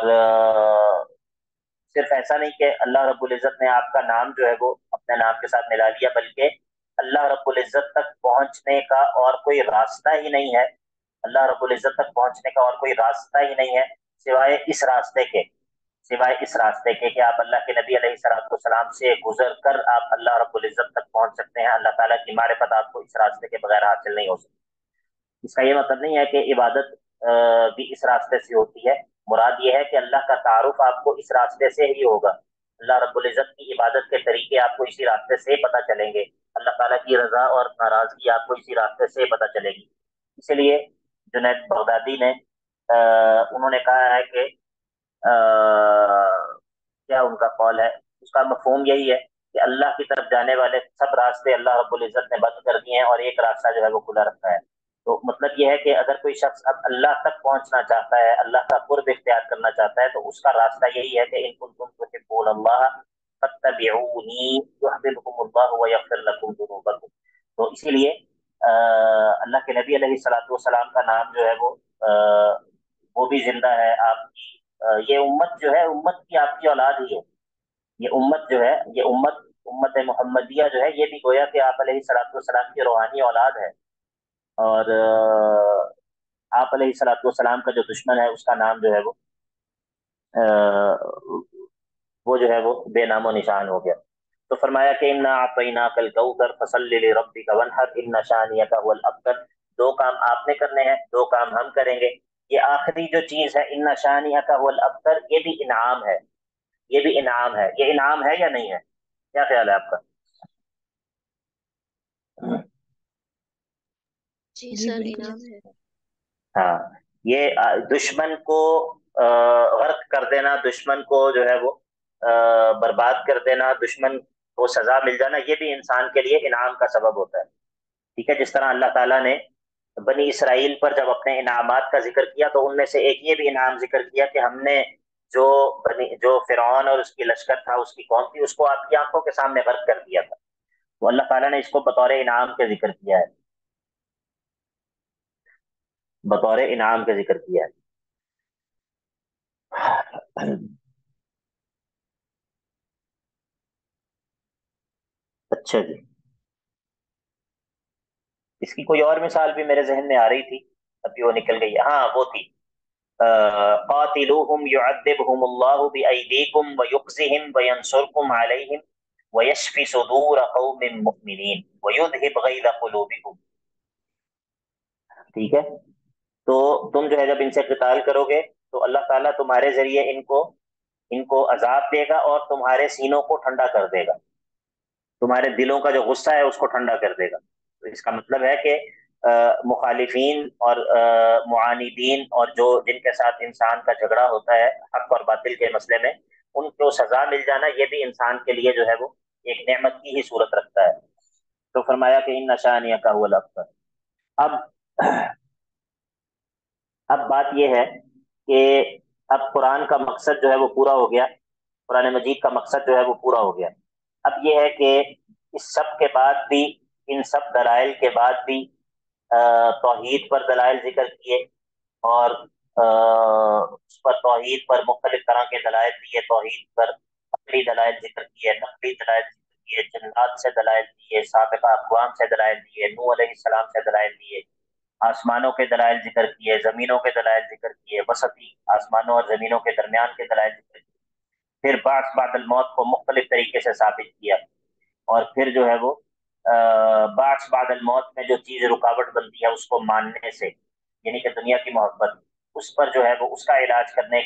صرف ایسا نہیں کہ اللہ رب العزت نے آپ کا نام جو ہے وہ اپنے نام کے ساتھ ملا لیا، بلکہ اللہ رب العزت تک پہنچنے کا اور کوئی راستہ ہی نہیں ہے، اللہ رب العزت تک پہنچنے کا اور کوئی راستہ ہی نہیں ہے سوائے اس راستے کے، سوائے اس راستے کے کہ آپ اللہ کے نبی علیہ السلام سے گزر کر آپ اللہ رب العزت تک پہنچ سکتے ہیں۔ اللہ تعالیٰ کی معرفت آپ کو اس راستے کے بغیر حاصل نہیں ہو سکتی۔ اس کا یہ مطلب نہیں ہے کہ عبادت بھی اس راستے سے ہوتی ہے، مراد یہ ہے کہ اللہ کا تعارف آپ کو اس راستے سے ہی ہوگا، اللہ رب العزت کی عبادت کے طریقے آپ کو اسی راستے سے پتہ چلیں گے، اللہ تعالیٰ کی رضا اور ناراضگی آپ کو اسی راستے سے پتہ چلے گی۔ اسی لیے جنید بغدادی نے انہوں نے کہا ہے کہ کیا ان کا قول ہے، اس کا مفہوم یہی ہے کہ اللہ کی طرف جانے والے سب راستے اللہ رب العزت نے بند کر دیے ہیں اور ایک راستہ جو ہے وہ کھلا رکھا ہے۔ تو مطلب یہ ہے کہ اگر کوئی شخص اب اللہ تک پہنچنا چاہتا ہے، اللہ کا قرب اختیار کرنا چاہتا ہے، تو اس کا راستہ یہی ہے کہ ان کنتم تحبون اللہ فاتبعونی یحببکم اللہ ویغفر لکم ذنوبکم۔ تو اسی لیے اللہ کے نبی علیہ الصلوۃ والسلام کا نام جو ہے وہ بھی زندہ ہے۔ آپ کی یہ امت جو ہے، امت کی آپ کی اولاد ہی ہے، یہ امت جو ہے، یہ امت محمدیہ جو ہے، یہ بھی گویا کہ آپ علیہ الصلوۃ والسلام کی روحانی اولاد ہے۔ اور آپ علیہ الصلوۃ والسلام کا جو دشمن ہے اس کا نام جو ہے وہ جو ہے وہ بے نام و نشان ہو گیا۔ تو فرمایا کہ انا اعطیناک الکوثر فصل لربک وانحر ان شانئک هو الابتر۔ دو کام آپ نے کرنے ہیں، دو کام ہم کریں گے۔ یہ آخری جو چیز ہے ان شانئک هو الابتر، یہ بھی انعام ہے، یہ بھی انعام ہے۔ یہ انعام ہے یا نہیں ہے؟ کیا خیال ہے آپ کا؟ جی جی سر، بالکل۔ انعام ہے۔ ہاں، یہ دشمن کو غرق کر دینا، دشمن کو جو ہے وہ برباد کر دینا، دشمن کو سزا مل جانا، یہ بھی انسان کے لیے انعام کا سبب ہوتا ہے، ٹھیک ہے۔ جس طرح اللہ تعالیٰ نے بنی اسرائیل پر جب اپنے انعامات کا ذکر کیا تو ان میں سے ایک یہ بھی انعام ذکر کیا کہ ہم نے جو فرعون اور اس کی لشکر تھا، اس کی قوم تھی، اس کو آپ کی آنکھوں کے سامنے غرق کر دیا تھا، تو اللہ تعالیٰ نے اس کو بطور انعام کے ذکر کیا ہے، بطور انعام کے ذکر کیا ہے۔ اچھا جی، اس کی کوئی اور مثال بھی میرے ذہن میں آ رہی تھی، ابھی وہ نکل گئی، ہاں وہ تھی قاتلوہم یعذبہم اللہ بأیدیکم ویخزہم وینصرکم علیہم ویشفی صدور قوم مؤمنین ویذہب غیظ قلوبکم۔ ٹھیک ہے، تو تم جو ہے جب ان سے قتال کرو گے تو اللہ تعالیٰ تمہارے ذریعے ان کو عذاب دے گا اور تمہارے سینوں کو ٹھنڈا کر دے گا، تمہارے دلوں کا جو غصہ ہے اس کو ٹھنڈا کر دے گا۔ تو اس کا مطلب ہے کہ مخالفین اور معاندین اور جن کے ساتھ انسان کا جھگڑا ہوتا ہے حق اور باطل کے مسئلے میں، ان کو سزا مل جانا یہ بھی انسان کے لیے جو ہے وہ ایک نعمت کی ہی صورت رکھتا ہے۔ تو فرمایا کہ ان شانئک هو الابتر۔ اب بات یہ ہے کہ اب قرآن کا مقصد جو ہے وہ پورا ہو گیا، قرآن مجید کا مقصد جو ہے وہ پورا ہو گیا۔ اب یہ ہے کہ اس سب کے بعد بھی ان سب دلائل کے بعد بھی توحید پر دلائل ذکر کیے، اور اس پر توحید پر مختلف طرح کے دلائل دیے، توحید پر عقلی دلائل ذکر کیے، نقلی دلائل ذکر کیے، جنات سے دلائل دیے، سابقہ اقوام سے دلائل دیے، نوح علیہ السلام سے دلائل دیے، آسمانوں کے دلائل ذکر کیے، زمینوں کے دلائل ذکر کیے، وسطی آسمانوں اور زمینوں کے درمیان کے دلائل ذکر کیے، پھر بعث بعد الموت کو مختلف طریقے سے ثابت کیا، اور پھر جو ہے وہ بعث بعد الموت میں جو چیز رکاوٹ بنتی ہے اس کو ماننے سے، یعنی کہ دنیا کی محبت، اس پر جو ہے وہ اس کا علاج کرنے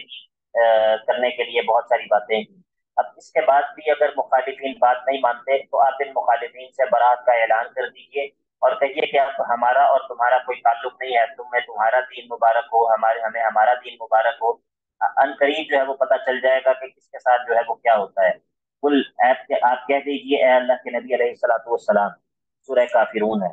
کے لیے بہت ساری باتیں کی۔ اب اس کے بعد بھی اگر مخالفین بات نہیں مانتے تو آپ ان مخالفین سے برات کا اعلان کر دیجئے اور کہیے کہ اب ہمارا اور تمہارا کوئی تعلق نہیں ہے، تمہیں تمہارا دین مبارک ہو، ہمیں ہمارا دین مبارک ہو۔ ان قریب جو ہے وہ پتہ چل جائے گا کہ کس کے ساتھ جو ہے وہ کیا ہوتا ہے۔ کل آپ کہہ دیجئے اے اللہ کے نبی علیہ الصلوۃ والسلام، سورہ کافرون ہے،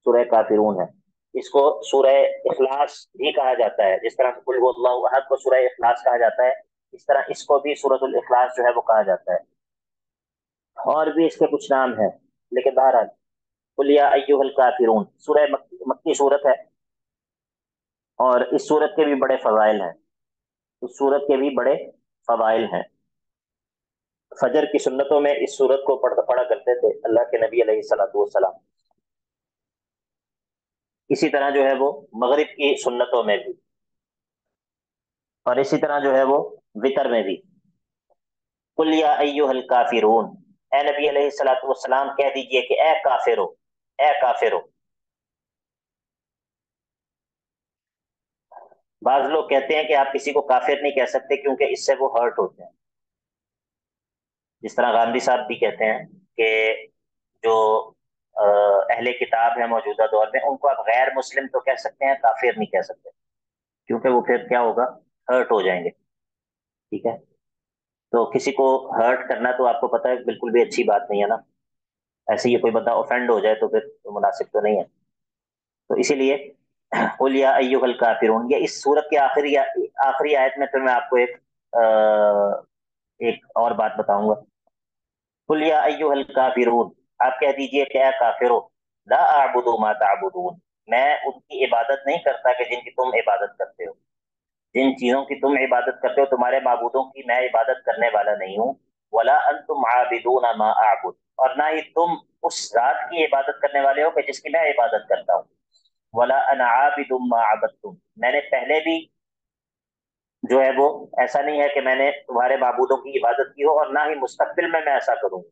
سورہ کافرون ہے، اس کو سورہ اخلاص بھی کہا جاتا ہے، جس طرح قل هو اللہ احد کو سورہ اخلاص کہا جاتا ہے، اس طرح اس کو بھی سورۃ الاخلاص جو ہے وہ کہا جاتا ہے، اور بھی اس کے کچھ نام ہیں، لیکن بہرحال قل یا ایھا الکافرون سورہ مکی سورت ہے، اور اس سورت کے بھی بڑے فضائل ہیں، اس سورت کے بھی بڑے فضائل ہیں۔ فجر کی سنتوں میں اس سورت کو پڑھا کرتے تھے اللہ کے نبی علیہ الصلوۃ والسلام، اسی طرح جو ہے وہ مغرب کی سنتوں میں بھی، اور اسی طرح جو ہے وہ وطر میں بھی۔ قل یا ایھا الکافرون، اے نبی علیہ الصلوۃ والسلام کہہ دیجئے کہ اے کافرو، اے کافرو۔ بعض لوگ کہتے ہیں کہ آپ کسی کو کافر نہیں کہہ سکتے کیونکہ اس سے وہ ہرٹ ہوتے ہیں، جس طرح گاندھی صاحب بھی کہتے ہیں کہ جو اہل کتاب ہیں موجودہ دور میں، ان کو آپ غیر مسلم تو کہہ سکتے ہیں، کافر نہیں کہہ سکتے، کیونکہ وہ پھر کیا ہوگا، ہرٹ ہو جائیں گے، ٹھیک ہے؟ تو کسی کو ہرٹ کرنا تو آپ کو پتہ ہے بالکل بھی اچھی بات نہیں ہے نا، ایسے یہ کوئی بندہ اوفینڈ ہو جائے تو پھر مناسب تو نہیں ہے، تو اسی لیے قل یا ایھا الکافرون، یہ اس سورت کے آخری آیت میں پھر میں آپ کو ایک اور بات بتاؤں گا۔ قل یا ایھا الکافرون، آپ کہہ دیجئے کہ اے کافرو، لا اعبد ما تعبدون، میں ان کی عبادت نہیں کرتا کہ جن کی تم عبادت کرتے ہو، جن چیزوں کی تم عبادت کرتے ہو تمہارے معبودوں کی میں عبادت کرنے والا نہیں ہوں، ولا انتم عابدون ما اعبد، اور نہ ہی تم اس ذات کی عبادت کرنے والے ہو کہ جس کی میں عبادت کرتا ہوں، ولا انا عابد ما عبدتم، میں نے پہلے بھی جو ہے وہ ایسا نہیں ہے کہ میں نے تمہارے معبودوں کی عبادت کی ہو، اور نہ ہی مستقبل میں ایسا کروں،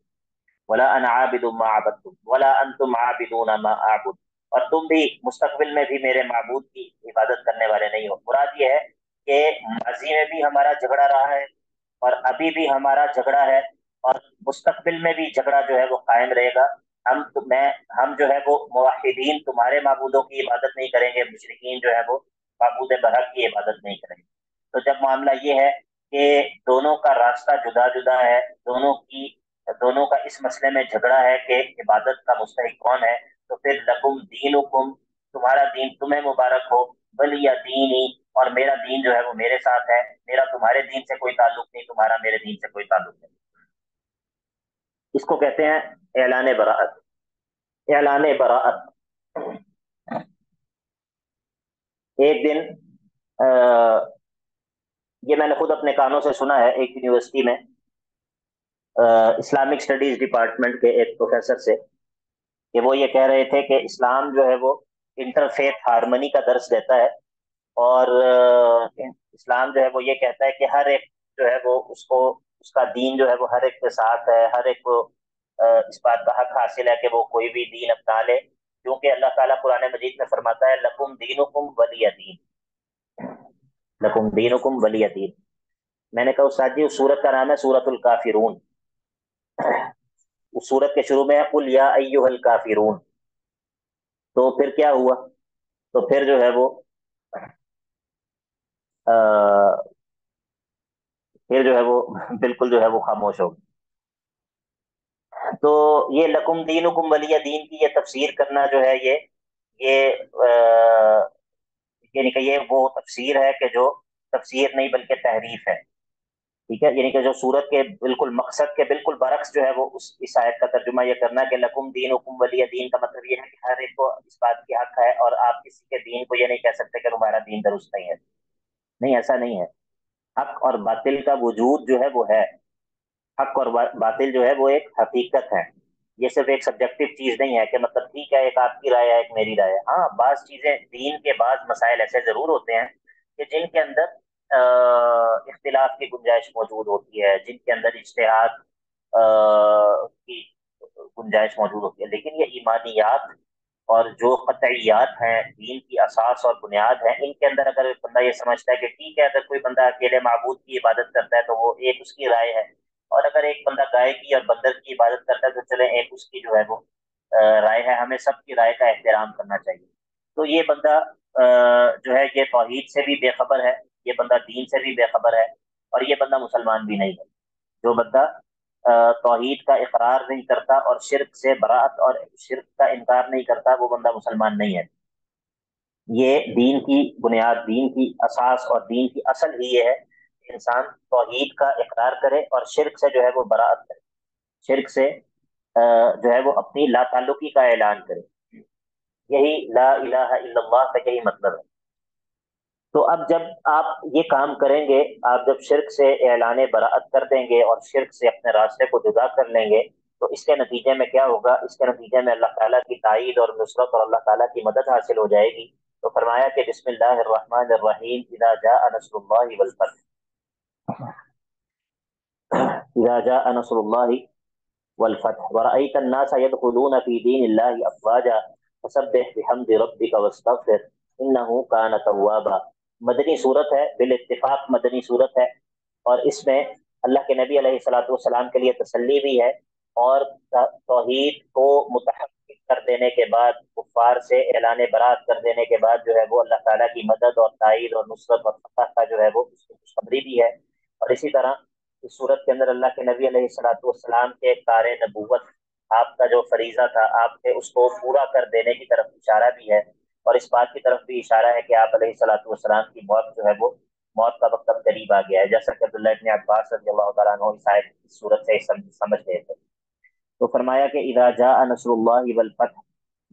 ولا انا عابد ما عبدتم ولا انتم عابدون ما اعبد، اور تم بھی مستقبل میں بھی میرے معبود کی عبادت کرنے والے نہیں ہو۔ مراد یہ ہے کہ ماضی میں بھی ہمارا جھگڑا رہا ہے، اور ابھی بھی ہمارا جھگڑا ہے، اور مستقبل میں بھی جھگڑا جو ہے وہ قائم رہے گا۔ ہم جو ہے وہ موحدین تمہارے معبودوں کی عبادت نہیں کریں گے، مشرکین جو ہے وہ معبود برحق کی عبادت نہیں کریں گے۔ تو جب معاملہ یہ ہے کہ دونوں کا راستہ جدا جدا ہے، دونوں کا اس مسئلے میں جھگڑا ہے کہ عبادت کا مستحق کون ہے، تو پھر لکم دینکم، تمہارا دین تمہیں مبارک ہو، ولی دینی، اور میرا دین جو ہے وہ میرے ساتھ ہے، میرا تمہارے دین سے کوئی تعلق نہیں، تمہارا میرے دین سے کوئی تعلق نہیں۔ اس کو کہتے ہیں اعلان براءت، اعلان براءت۔ ایک دن یہ میں نے خود اپنے کانوں سے سنا ہے، ایک یونیورسٹی میں اسلامک اسٹڈیز ڈپارٹمنٹ کے ایک پروفیسر سے، کہ وہ یہ کہہ رہے تھے کہ اسلام جو ہے وہ انٹرفیتھ ہارمنی کا درس دیتا ہے، اور اسلام جو ہے وہ یہ کہتا ہے کہ ہر ایک جو ہے وہ اس کا دین جو ہے وہ ہر ایک کے ساتھ ہے، ہر ایک کو اس بات کا حق حاصل ہے کہ وہ کوئی بھی دین اپنا لے، کیونکہ اللہ تعالیٰ قرآن مجید میں فرماتا ہے لکم دینکم ولی دین، لکم دینکم ولی دین۔ میں نے کہا استاد جی اس سورت کا نام ہے سورۃ الکافرون، اس سورت کے شروع میں ہے قل یا ایھا الکافرون، تو پھر کیا ہوا، تو پھر جو ہے وہ پھر جو ہے وہ بالکل جو ہے وہ خاموش ہو گئی۔ تو یہ لکم دینکم ولی دین کی یہ تفسیر کرنا جو ہے یعنی کہ یہ وہ تفسیر ہے کہ جو تفسیر نہیں بلکہ تحریف ہے، ٹھیک ہے، یعنی کہ جو سورت کے بالکل مقصد کے بالکل برعکس جو ہے وہ اس آیت کا ترجمہ یہ کرنا ہے کہ لکم دینکم ولی دین، کا مطلب یہ ہے کہ ہر ایک کو اس بات کی حق ہے، اور آپ کسی کے دین کو یہ نہیں کہہ سکتے کہ تمہارا دین درست نہیں ہے. نہیں، ایسا نہیں ہے. حق اور باطل کا وجود جو ہے وہ ہے. حق اور باطل جو ہے وہ ایک حقیقت ہے. یہ صرف ایک سبجیکٹو چیز نہیں ہے کہ مطلب ٹھیک ہے ایک آپ کی رائے ہے ایک میری رائے ہے. ہاں، بعض چیزیں دین کے بعض مسائل ایسے ضرور ہوتے ہیں کہ جن کے اندر اختلاف کی گنجائش موجود ہوتی ہے، جن کے اندر اجتہاد کی گنجائش موجود ہوتی ہے، لیکن یہ ایمانیات اور جو قطعیات ہیں، دین کی اساس اور بنیاد ہیں، ان کے اندر اگر بندہ یہ سمجھتا ہے کہ ٹھیک ہے اگر کوئی بندہ اکیلے معبود کی عبادت کرتا ہے تو وہ ایک اس کی رائے ہے، اور اگر ایک بندہ گائے کی اور بندر کی عبادت کرتا ہے تو چلے ایک اس کی جو ہے وہ رائے ہے. ہمیں سب کی رائے کا احترام کرنا چاہیے. تو یہ بندہ جو ہے یہ توحید سے بھی بے خبر ہے، یہ بندہ دین سے بھی بے خبر ہے، اور یہ بندہ مسلمان بھی نہیں ہے. جو بندہ توحید کا اقرار نہیں کرتا اور شرک سے براءت اور شرک کا انکار نہیں کرتا، وہ بندہ مسلمان نہیں ہے. یہ دین کی بنیاد، دین کی اساس اور دین کی اصل ہی یہ ہے کہ انسان توحید کا اقرار کرے اور شرک سے جو ہے وہ براءت کرے، شرک سے جو ہے وہ اپنی لا تعلقی کا اعلان کرے. یہی لا الہ الا اللہ کا یہی مطلب ہے. تو اب جب آپ یہ کام کریں گے، آپ جب شرک سے اعلان براءت کر دیں گے اور شرک سے اپنے راستے کو جدا کر لیں گے، تو اس کے نتیجے میں کیا ہوگا؟ اس کے نتیجے میں اللہ تعالیٰ کی تائید اور نصرت اور اللہ تعالیٰ کی مدد حاصل ہو جائے گی. تو فرمایا کہ بسم اللہ الرحمن الرحیم اذا جاء نصر اللہ والفتح، اذا جاء نصر اللہ والفتح ورأيت الناس يدخلون في دين الله أفواجا فسبح بحمد ربك واستغفر إنه كان توابا. مدنی صورت ہے، بالاتفاق مدنی صورت ہے، اور اس میں اللہ کے نبی علیہ الصلوۃ والسلام کے لیے تسلی بھی ہے، اور توحید کو متحقق کر دینے کے بعد، کفار سے اعلان برات کر دینے کے بعد جو ہے وہ اللہ تعالیٰ کی مدد اور تائید اور نصرت اور فتح کا جو ہے وہ اس کی خوشخبری بھی ہے. اور اسی طرح اس صورت کے اندر اللہ کے نبی علیہ الصلوۃ والسلام کے کار نبوت، آپ کا جو فریضہ تھا آپ کے اس کو پورا کر دینے کی طرف اشارہ بھی ہے، اور اس بات کی طرف بھی اشارہ ہے کہ آپ علیہ الصلوۃ والسلام کی موت جو ہے وہ موت کا وقت اب قریب آ گیا ہے، جیسا کہ عبداللہ ابن عباس رضی اللہ تعالیٰ عنہ اس صورت سے سمجھ گئے تھے. تو فرمایا کہ اذا جاء نصر اللہ والفتح،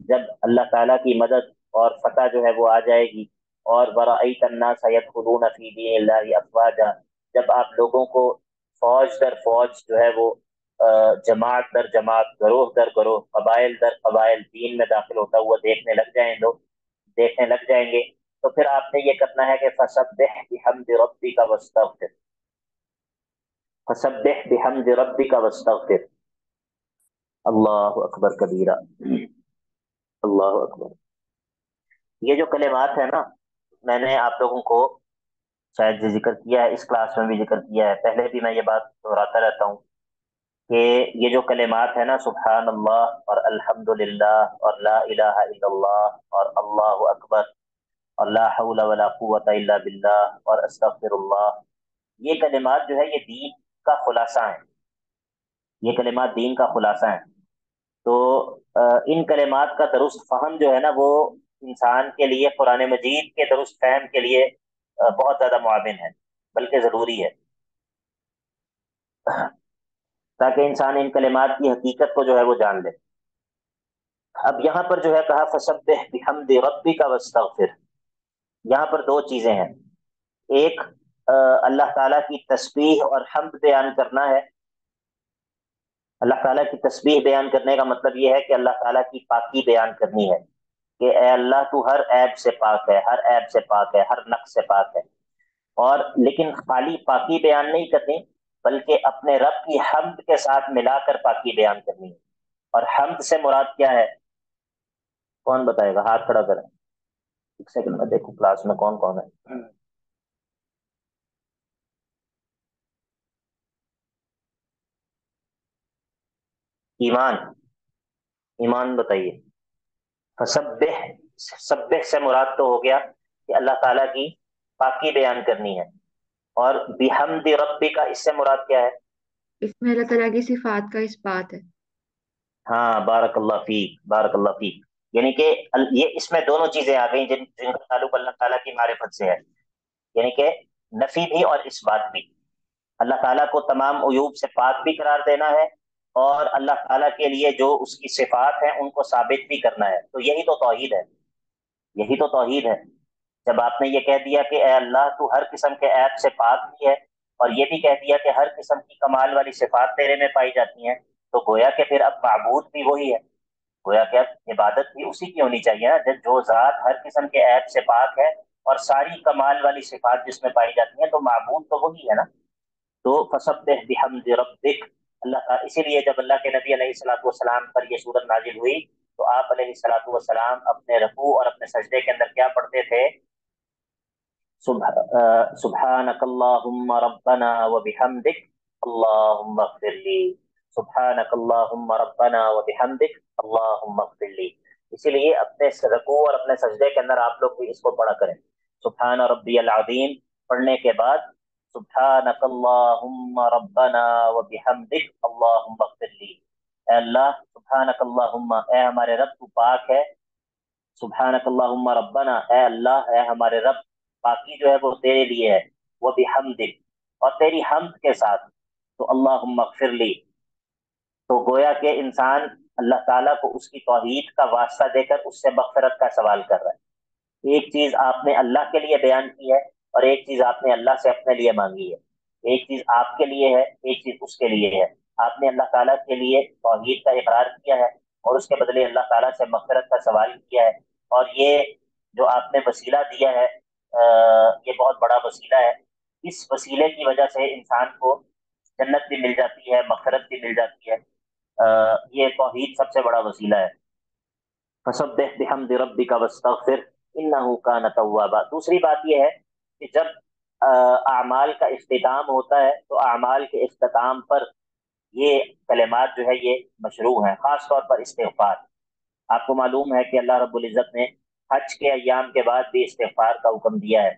جب اللہ تعالیٰ کی مدد اور فتح جو ہے وہ آ جائے گی، اور ورأیت الناس يدخلون فی دین اللہ افواجا، جب آپ لوگوں کو فوج در فوج جو ہے وہ جماعت در جماعت، گروہ در گروہ، قبائل در قبائل دین میں داخل ہوتا ہوا دیکھنے لگ جائیں گے، تو پھر آپ نے یہ کرنا ہے کہ فسبح بحمد ربک واستغفر، فسبح بحمد ربک واستغفر. اللہ اکبر کبیرہ، اللہ اکبر. یہ جو کلمات ہیں نا، میں نے آپ لوگوں کو شاید یہ ذکر کیا ہے، اس کلاس میں بھی ذکر کیا ہے، پہلے بھی میں یہ بات دہراتا رہتا ہوں کہ یہ جو کلمات ہیں نا، سبحان اللہ اور الحمد للہ اور لا الہ الا اللہ اور اللہ اکبر اور لا حول ولا قوت الا باللہ اور استغفر اللہ، یہ کلمات جو ہے یہ دین کا خلاصہ ہیں. یہ کلمات دین کا خلاصہ ہیں. تو ان کلمات کا درست فہم جو ہے نا، وہ انسان کے لیے قرآن مجید کے درست فہم کے لیے بہت زیادہ معاون ہے، بلکہ ضروری ہے، تاکہ انسان ان کلمات کی حقیقت کو جو ہے وہ جان لے. اب یہاں پر جو ہے کہا فسبح بحمد ربک واستغفر، یہاں پر دو چیزیں ہیں. ایک اللہ تعالیٰ کی تسبیح اور حمد بیان کرنا ہے. اللہ تعالیٰ کی تسبیح بیان کرنے کا مطلب یہ ہے کہ اللہ تعالیٰ کی پاکی بیان کرنی ہے کہ اے اللہ تو ہر عیب سے پاک ہے، ہر عیب سے پاک ہے، ہر نقص سے پاک ہے. اور لیکن خالی پاکی بیان نہیں کرنی، بلکہ اپنے رب کی حمد کے ساتھ ملا کر پاکی بیان کرنی ہے. اور حمد سے مراد کیا ہے؟ کون بتائے گا؟ ہاتھ کھڑا کریں. ایک سیکنڈ میں دیکھوں کلاس میں کون کون ہے. ایمان، ایمان بتائیے. فسبح، سبح سے مراد تو ہو گیا کہ اللہ تعالیٰ کی پاکی بیان کرنی ہے. اور بحمد ربی کا اس سے مراد کیا ہے؟ اس میں اللہ تعالیٰ کی صفات کا اس بات ہے. ہاں، بارک اللہ فیک، بارک اللہ فیک. یعنی کہ یہ اس میں دونوں چیزیں آ گئیں جن کا تعلق اللہ تعالیٰ کی معرفت سے ہے، یعنی کہ نفی بھی اور اس بات بھی. اللہ تعالیٰ کو تمام عیوب سے پاک بھی قرار دینا ہے، اور اللہ تعالیٰ کے لیے جو اس کی صفات ہیں ان کو ثابت بھی کرنا ہے۔ تو یہی تو توحید ہے، یہی تو توحید ہے۔ جب آپ نے یہ کہہ دیا کہ اے اللہ تو ہر قسم کے عیب سے پاک بھی ہے، اور یہ بھی کہہ دیا کہ ہر قسم کی کمال والی صفات تیرے میں پائی جاتی ہیں، تو گویا کہ پھر اب معبود بھی وہی ہے، گویا کہ اب عبادت بھی اسی کی ہونی چاہیے نا، جو ذات ہر قسم کے عیب سے پاک ہے اور ساری کمال والی صفات جس میں پائی جاتی ہیں، تو معبود تو وہی ہے نا۔ تو فسبح بحمد ربک، اللہ تعالیٰ اسی لیے جب اللہ کے نبی علیہ الصلوۃ والسلام پر یہ صورت نازل ہوئی تو آپ علیہ الصلوۃ والسلام اپنے رکوع اور اپنے سجدے کے اندر کیا پڑھتے تھے؟ سبحانک اللہم ربنا وبحمدک اللہم اغفر لی، سبحانک اللہم ربنا وبحمدک اللہم اغفر لی۔ اسی لیے اپنے رکوع اور اپنے سجدے کے اندر آپ لوگ بھی اس کو پڑھا کریں، سبحان ربی العظیم پڑھنے کے بعد سبحانک اللہم ربنا وبحمدک اللہم اغفر لی، اے اللہ سبحانک اللہم، اے ہمارے رب تو پاک ہے، سبحانک اللہم ربنا، اے اللہ اے ہمارے رب، پاکی جو ہے وہ تیرے لیے ہے، وہ بحمدک، اور تیری حمد کے ساتھ، تو اللہم اغفر لی۔ تو گویا کہ انسان اللہ تعالیٰ کو اس کی توحید کا واسطہ دے کر اس سے مغفرت کا سوال کر رہا ہے۔ ایک چیز آپ نے اللہ کے لیے بیان کی ہے اور ایک چیز آپ نے اللہ سے اپنے لیے مانگی ہے، ایک چیز آپ کے لیے ہے، ایک چیز اس کے لیے ہے۔ آپ نے اللہ تعالیٰ کے لیے توحید کا اقرار کیا ہے اور اس کے بدلے اللہ تعالیٰ سے مغفرت کا سوال کیا ہے، اور یہ جو آپ نے وسیلہ دیا ہے یہ بہت بڑا وسیلہ ہے۔ اس وسیلے کی وجہ سے انسان کو جنت بھی مل جاتی ہے، مغفرت بھی مل جاتی ہے، یہ توحید سب سے بڑا وسیلہ ہے۔ فسبح بحمد ربک واستغفر انہ کان توابا۔ دوسری بات یہ ہے کہ جب اعمال کا اختتام ہوتا ہے تو اعمال کے اختتام پر یہ کلمات جو ہے یہ مشروع ہیں، خاص طور پر استغفار۔ آپ کو معلوم ہے کہ اللہ رب العزت نے حج کے ایام کے بعد بھی استغفار کا حکم دیا ہے،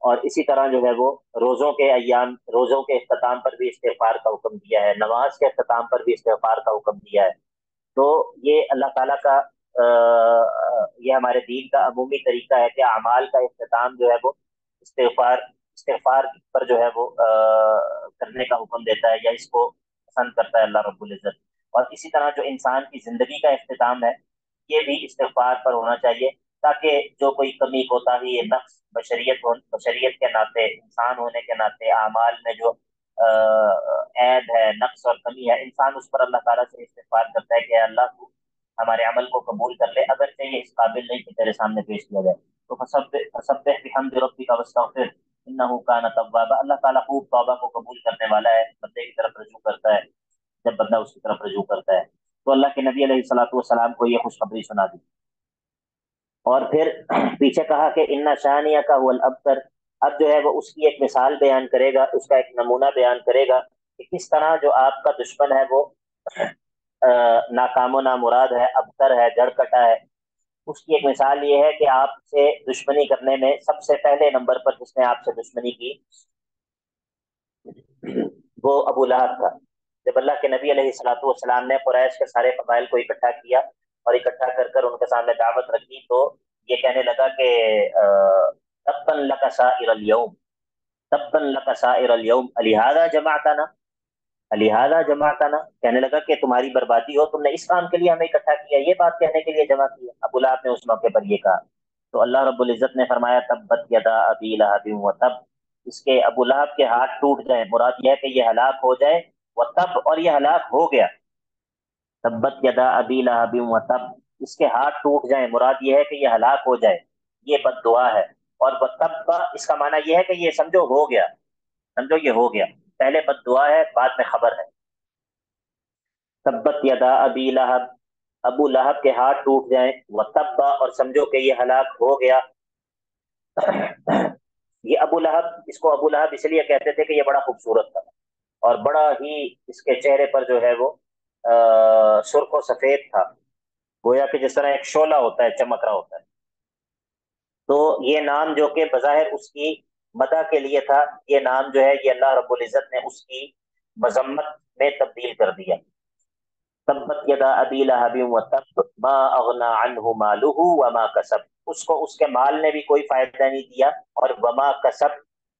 اور اسی طرح جو ہے وہ روزوں کے ایام، روزوں کے اختتام پر بھی استغفار کا حکم دیا ہے، نماز کے اختتام پر بھی استغفار کا حکم دیا ہے۔ تو یہ اللہ تعالیٰ کا یہ ہمارے دین کا عمومی طریقہ ہے کہ اعمال کا اختتام جو ہے وہ استغفار پر جو ہے وہ کرنے کا حکم دیتا ہے، یا اس کو پسند کرتا ہے اللہ رب العزت۔ اور اسی طرح جو انسان کی زندگی کا اختتام ہے یہ بھی استغفار پر ہونا چاہیے، تاکہ جو کوئی کمی کوتاہی نقص بشریت کے ناطے، انسان ہونے کے ناطے اعمال میں جو عیب ہے، نقص اور کمی ہے، انسان اس پر اللہ تعالیٰ سے استغفار کرتا ہے کہ اے اللہ تو ہمارے عمل کو قبول کر لے، اگرچہ یہ اس قابل نہیں کہ تیرے سامنے پیش کیا جائے۔ تو فسبح بحمد ربک واستغفر انہ کان توابا، اللہ تعالیٰ خوب توبہ کو قبول کرنے والا ہے، بندے کی طرف رجوع کرتا ہے جب بندہ اس کی طرف رجوع کرتا ہے۔ تو اللہ کے نبی علیہ الصلوۃ والسلام کو یہ خوشخبری سنا دی، اور پھر پیچھے کہا کہ ان شانیہ کا هو الابتر۔ اب جو ہے وہ اس کی ایک مثال بیان کرے گا، اس کا ایک نمونہ بیان کرے گا کہ کس طرح جو آپ کا دشمن ہے وہ ناکام و نامراد ہے، ابتر ہے، جڑ کٹا ہے۔ اس کی ایک مثال یہ ہے کہ آپ سے دشمنی کرنے میں سب سے پہلے نمبر پر جس نے آپ سے دشمنی کی وہ ابو لہب تھا۔ جب اللہ کے نبی علیہ الصلوۃ والسلام نے قریش کے سارے قبائل کو اکٹھا کیا اور اکٹھا کر کر ان کے سامنے دعوت رکھی، تو یہ کہنے لگا کہ تبا لک سائر اليوم، تبا لک سائر اليوم لہذا جمعتنا، لہذا جمعتنا، کہنے لگا کہ تمہاری بربادی ہو، تم نے اس کام کے لیے ہمیں اکٹھا کیا، یہ بات کہنے کے لیے جمع کیا۔ ابو لہب نے اس موقع پر یہ کہا، تو اللہ رب العزت نے فرمایا تبت یدا ابی لہب وتب، اس کے ابو لہب کے ہاتھ ٹوٹ جائیں، مراد یہ ہے کہ یہ ہلاک ہو جائے، وتب، اور یہ ہلاک ہو گیا۔ تبت یدا ابی لہب وتب، اس کے ہاتھ ٹوٹ جائیں، مراد یہ ہے کہ یہ ہلاک ہو جائے، یہ بد دعا ہے۔ اور وتب کا اس کا معنی یہ ہے کہ یہ سمجھو ہو گیا، سمجھو یہ ہو گیا، پہلے بد دعا ہے بعد میں خبر ہے۔ تبت یدا ابی لہب، ابو لہب کے ہاتھ ٹوٹ جائیں، وتب، اور سمجھو کہ یہ ہلاک ہو گیا۔ یہ ابو لہب، اس کو ابو لہب اس لیے کہتے تھے کہ یہ بڑا خوبصورت تھا اور بڑا ہی اس کے چہرے پر جو ہے وہ سرخ و سفید تھا، گویا کہ جس طرح ایک شعلہ ہوتا ہے، چمک رہا ہوتا ہے۔ تو یہ نام جو کہ بظاہر اس کی مدح کے لیے تھا، یہ نام جو ہے یہ اللہ رب العزت نے اس کی مذمت میں تبدیل کر دیا۔ تبت یدا ابی لہب وتب ما اغنی عنہ مالہ وما کسب، اس کو اس کے مال نے بھی کوئی فائدہ نہیں دیا، اور وما کسب،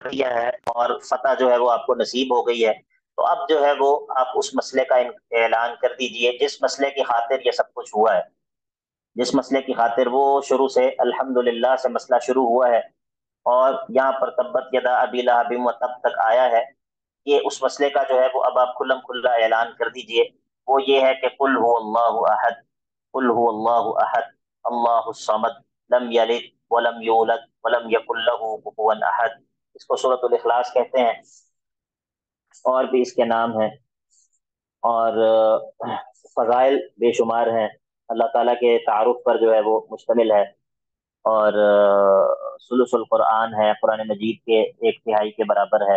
دیا ہے اور فتح جو ہے وہ آپ کو نصیب ہو گئی ہے، تو اب جو ہے وہ آپ اس مسئلے کا اعلان کر دیجئے جس مسئلے کی خاطر یہ سب کچھ ہوا ہے، جس مسئلے کی خاطر وہ شروع سے الحمدللہ سے مسئلہ شروع ہوا ہے اور یہاں پر تبت یدا ابی لہب وتب تک آیا ہے، یہ اس مسئلے کا جو ہے وہ اب آپ کھلم کھلا اعلان کر دیجئے۔ وہ یہ ہے کہ قل هو اللہ احد، قل هو اللہ احد اللہ الصمد لم یلد ولم یولد ولم یکن له کفوا احد، اس کو سورۃ الاخلاص کہتے ہیں، اور بھی اس کے نام ہیں، اور فضائل بے شمار ہیں، اللہ تعالیٰ کے تعارف پر جو ہے وہ مشتمل ہے، اور ثلث القرآن ہے، قرآن مجید کے ایک تہائی کے برابر ہے،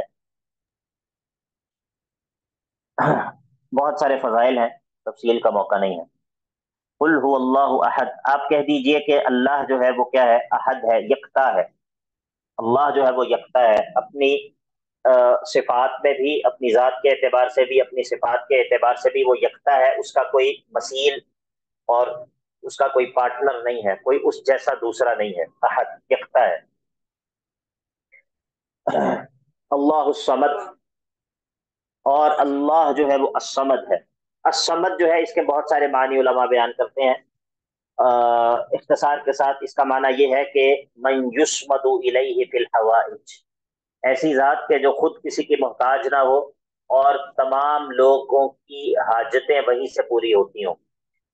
بہت سارے فضائل ہیں، تفصیل کا موقع نہیں ہے۔ قل هو اللہ احد، آپ کہہ دیجئے کہ اللہ جو ہے وہ کیا ہے، احد ہے، یکتا ہے، اللہ جو ہے وہ یکتا ہے، اپنی صفات میں بھی، اپنی ذات کے اعتبار سے بھی، اپنی صفات کے اعتبار سے بھی وہ یکتا ہے، اس کا کوئی مثیل اور اس کا کوئی پارٹنر نہیں ہے، کوئی اس جیسا دوسرا نہیں ہے، احد یکتا ہے۔ اللہ الصمد، اور اللہ جو ہے وہ الصمد ہے۔ الصمد جو ہے اس کے بہت سارے معنی علماء بیان کرتے ہیں، اختصار کے ساتھ اس کا معنی یہ ہے کہ من یصمد الیہ فی الحوائج، ایسی ذات کے جو خود کسی کی محتاج نہ ہو اور تمام لوگوں کی حاجتیں وہیں سے پوری ہوتی ہوں،